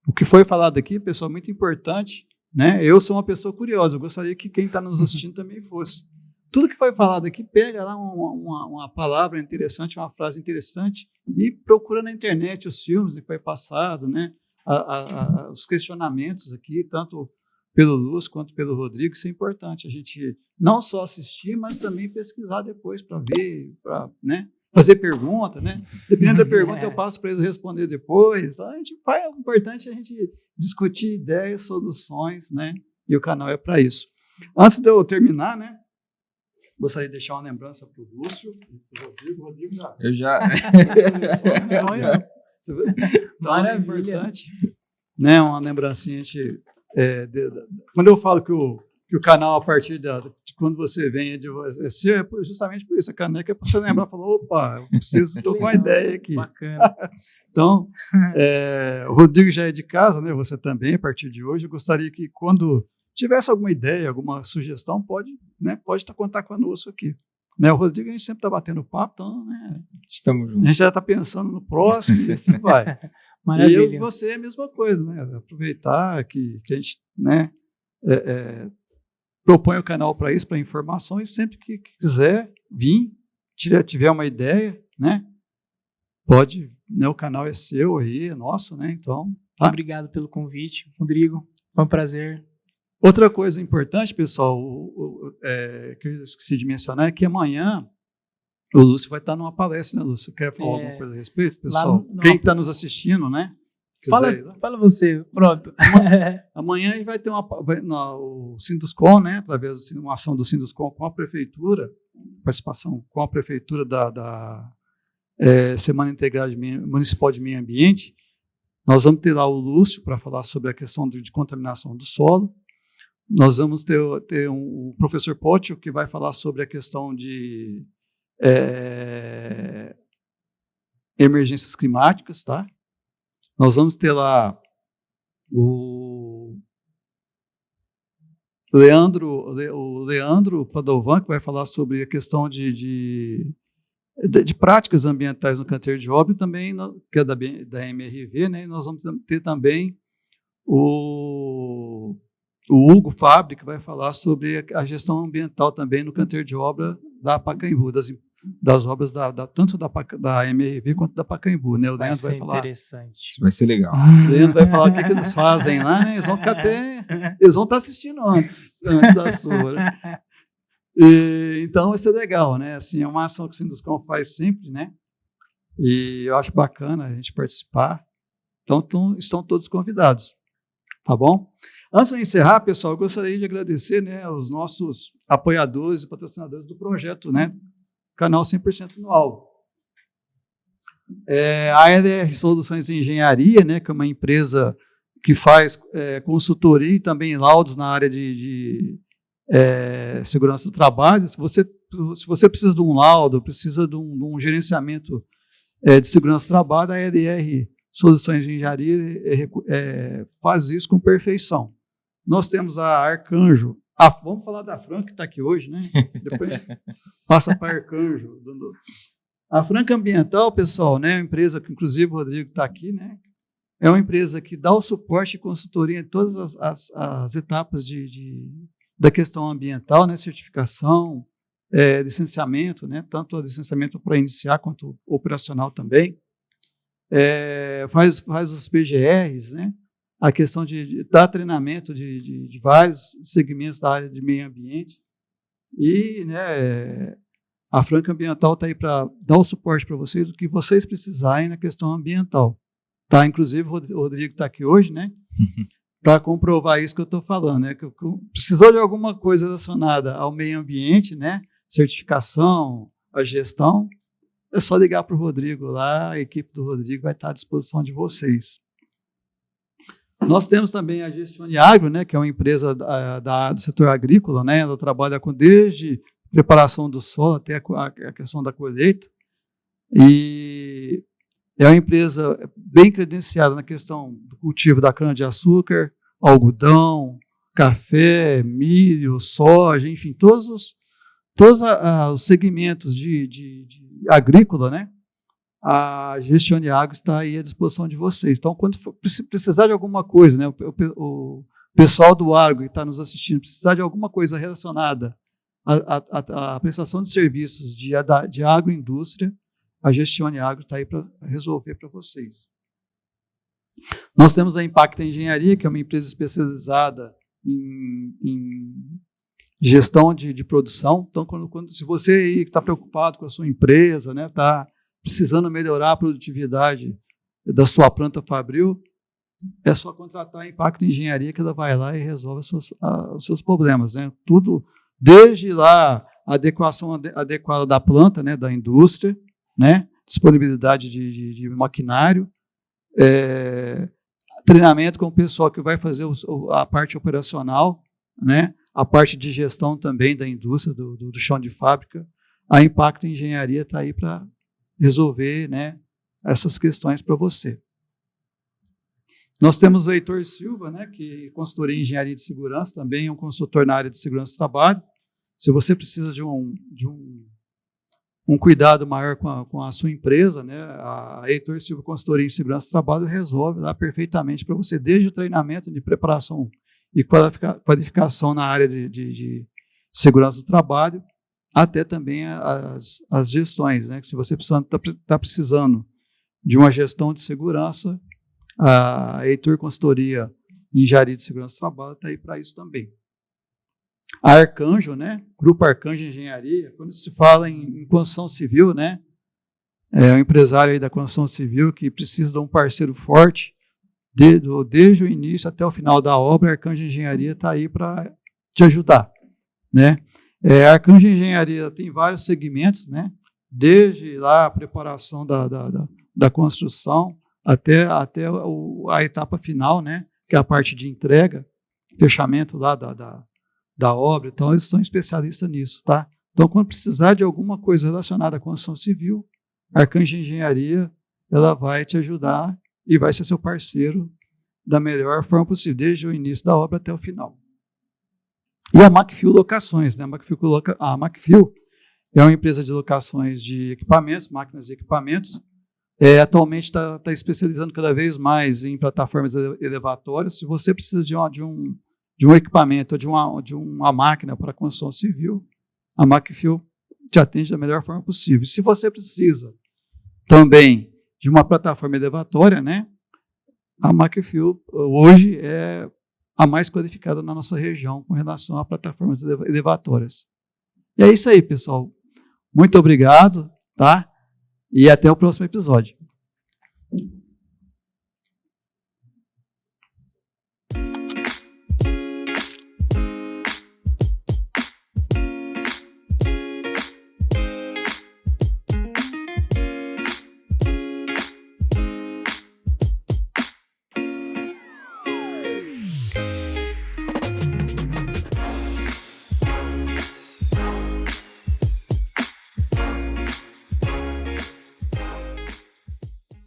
o que foi falado aqui, pessoal, muito importante, né? Eu sou uma pessoa curiosa, eu gostaria que quem está nos assistindo também fosse. Tudo que foi falado aqui, pega lá uma palavra interessante, uma frase interessante e procura na internet os filmes que foi passado, né? Os questionamentos aqui, tanto pelo Lúcio quanto pelo Rodrigo, isso é importante. A gente não só assistir, mas também pesquisar depois para ver, para, né, fazer pergunta, né? Dependendo da pergunta, eu passo para eles responder depois. Então, é importante a gente discutir ideias, soluções, né? E o canal é para isso. Antes de eu terminar, né? Gostaria de deixar uma lembrança para o Lúcio e para o Rodrigo. Rodrigo já. Eu já. Maravilha. É importante, né? Uma lembrancinha. Quando eu falo que o canal, a partir de quando você vem, é seu, é justamente por isso. A caneca é para você lembrar, falar, opa, eu preciso, estou com uma ideia aqui. Bacana. Então, o Rodrigo já é de casa, né? Você também, a partir de hoje. Eu gostaria que quando tivesse alguma ideia, alguma sugestão, pode contar conosco aqui. Né? O Rodrigo, a gente sempre está batendo papo, então, né? Estamos juntos. A gente já está pensando no próximo e assim vai. Maravilha. E você é a mesma coisa, né? Aproveitar que a gente, né, propõe o canal para isso, para informação, e sempre que quiser vir, tiver uma ideia, né? Pode, né? O canal é seu aí, é nosso, né? Então, tá? Obrigado pelo convite, Rodrigo. Foi um prazer. Outra coisa importante, pessoal, que eu esqueci de mencionar, é que amanhã o Lúcio vai estar numa palestra, né, Lúcio? Quer falar alguma coisa a respeito, pessoal? Quem está nos assistindo, né? Fala você, pronto. Amanhã a gente vai ter o Sinduscom, né? Através de uma ação do Sinduscom com a prefeitura, participação com a prefeitura da Semana Integrada Municipal de Meio Ambiente. Nós vamos ter lá o Lúcio para falar sobre a questão de contaminação do solo. Nós vamos ter um professor Potio que vai falar sobre a questão de emergências climáticas, tá? Nós vamos ter lá o Leandro Padovan, que vai falar sobre a questão de práticas ambientais no canteiro de obra, e também, que é da MRV, né? E nós vamos ter também o Hugo Fabre, que vai falar sobre a gestão ambiental também no canteiro de obra da Pacaembu, das obras tanto da MRV quanto da Pacaembu, né? O Leandro vai falar. Interessante. Isso vai ser legal. O Leandro vai falar o que eles fazem lá, né? Eles vão estar assistindo antes da sua, né? Então vai ser legal, né? Assim, é uma ação que o Sinduscom faz sempre, né? E eu acho bacana a gente participar. Então, estão todos convidados, tá bom? Antes de encerrar, pessoal, eu gostaria de agradecer, né, os nossos apoiadores e patrocinadores do projeto, né, Canal 100% no Alvo. A EDR Soluções de Engenharia, né, que é uma empresa que faz consultoria e também laudos na área de segurança do trabalho. Se você precisa de um laudo, precisa de um gerenciamento de segurança do trabalho, a EDR Soluções de Engenharia faz isso com perfeição. Nós temos a Arcanjo. Vamos falar da Fran, que está aqui hoje, né? Depois passa para Arcanjo. A Franca Ambiental, pessoal, né, é uma empresa que, inclusive, o Rodrigo está aqui, né? É uma empresa que dá o suporte e consultoria em todas as etapas da questão ambiental, né? Certificação, licenciamento, né? Tanto o licenciamento para iniciar quanto operacional também. Faz os PGRs, né? A questão de dar treinamento de vários segmentos da área de meio ambiente. E, né, a Franca Ambiental está aí para dar o suporte para vocês, o que vocês precisarem na questão ambiental. Tá? Inclusive, o Rodrigo está aqui hoje, né, para comprovar isso que eu estou falando. Né, que precisou de alguma coisa relacionada ao meio ambiente, né, certificação, a gestão, é só ligar para o Rodrigo lá, a equipe do Rodrigo vai estar à disposição de vocês. Nós temos também a Gestione Agro, né, que é uma empresa do setor agrícola, né, ela trabalha desde preparação do solo até a questão da colheita, e é uma empresa bem credenciada na questão do cultivo da cana-de-açúcar, algodão, café, milho, soja, enfim, todos os segmentos de agrícola, né? A Gestione Agro está aí à disposição de vocês. Então, quando precisar de alguma coisa, né, o pessoal do agro que está nos assistindo, precisar de alguma coisa relacionada à prestação de serviços de agroindústria, a Gestione Agro está aí para resolver para vocês. Nós temos a Impacta Engenharia, que é uma empresa especializada em gestão de produção. Então, se você está preocupado com a sua empresa, né, está precisando melhorar a produtividade da sua planta fabril, é só contratar a Impacta Engenharia, que ela vai lá e resolve os seus problemas. Né? Tudo, desde lá, a adequação adequada da planta, né, da indústria, né, disponibilidade de maquinário, treinamento com o pessoal que vai fazer a parte operacional, né, a parte de gestão também da indústria, do chão de fábrica. A Impacta Engenharia está aí para resolver, né, essas questões para você. Nós temos o Heitor Silva, né, que é consultoria em engenharia de segurança, também é um consultor na área de segurança do trabalho. Se você precisa de um cuidado maior com a sua empresa, né, a Heitor Silva Consultoria em Segurança do Trabalho resolve lá perfeitamente para você, desde o treinamento de preparação e qualificação na área de segurança do trabalho, até também as gestões, né? Que se você está precisando de uma gestão de segurança, a Heitor Consultoria em Engenharia de Segurança do Trabalho está aí para isso também. A Arcanjo, né? Grupo Arcanjo Engenharia, quando se fala em construção civil, né? É um empresário aí da construção civil que precisa de um parceiro forte, desde o início até o final da obra, a Arcanjo Engenharia está aí para te ajudar, né? A Arcanjo Engenharia tem vários segmentos, né? Desde lá a preparação da construção até a etapa final, né? Que é a parte de entrega, fechamento lá da obra. Então, eles são especialistas nisso, tá? Então, quando precisar de alguma coisa relacionada à construção civil, a Arcanjo Engenharia, ela vai te ajudar e vai ser seu parceiro da melhor forma possível, desde o início da obra até o final. E a Macfil Locações, né? A Macfil é uma empresa de locações de equipamentos, máquinas e equipamentos. Atualmente está especializando cada vez mais em plataformas elevatórias. Se você precisa de um equipamento, de uma máquina para construção civil, a Macfil te atende da melhor forma possível. Se você precisa também de uma plataforma elevatória, né? A Macfil hoje é a mais qualificada na nossa região com relação a plataformas elevatórias. E é isso aí, pessoal. Muito obrigado, tá? E até o próximo episódio.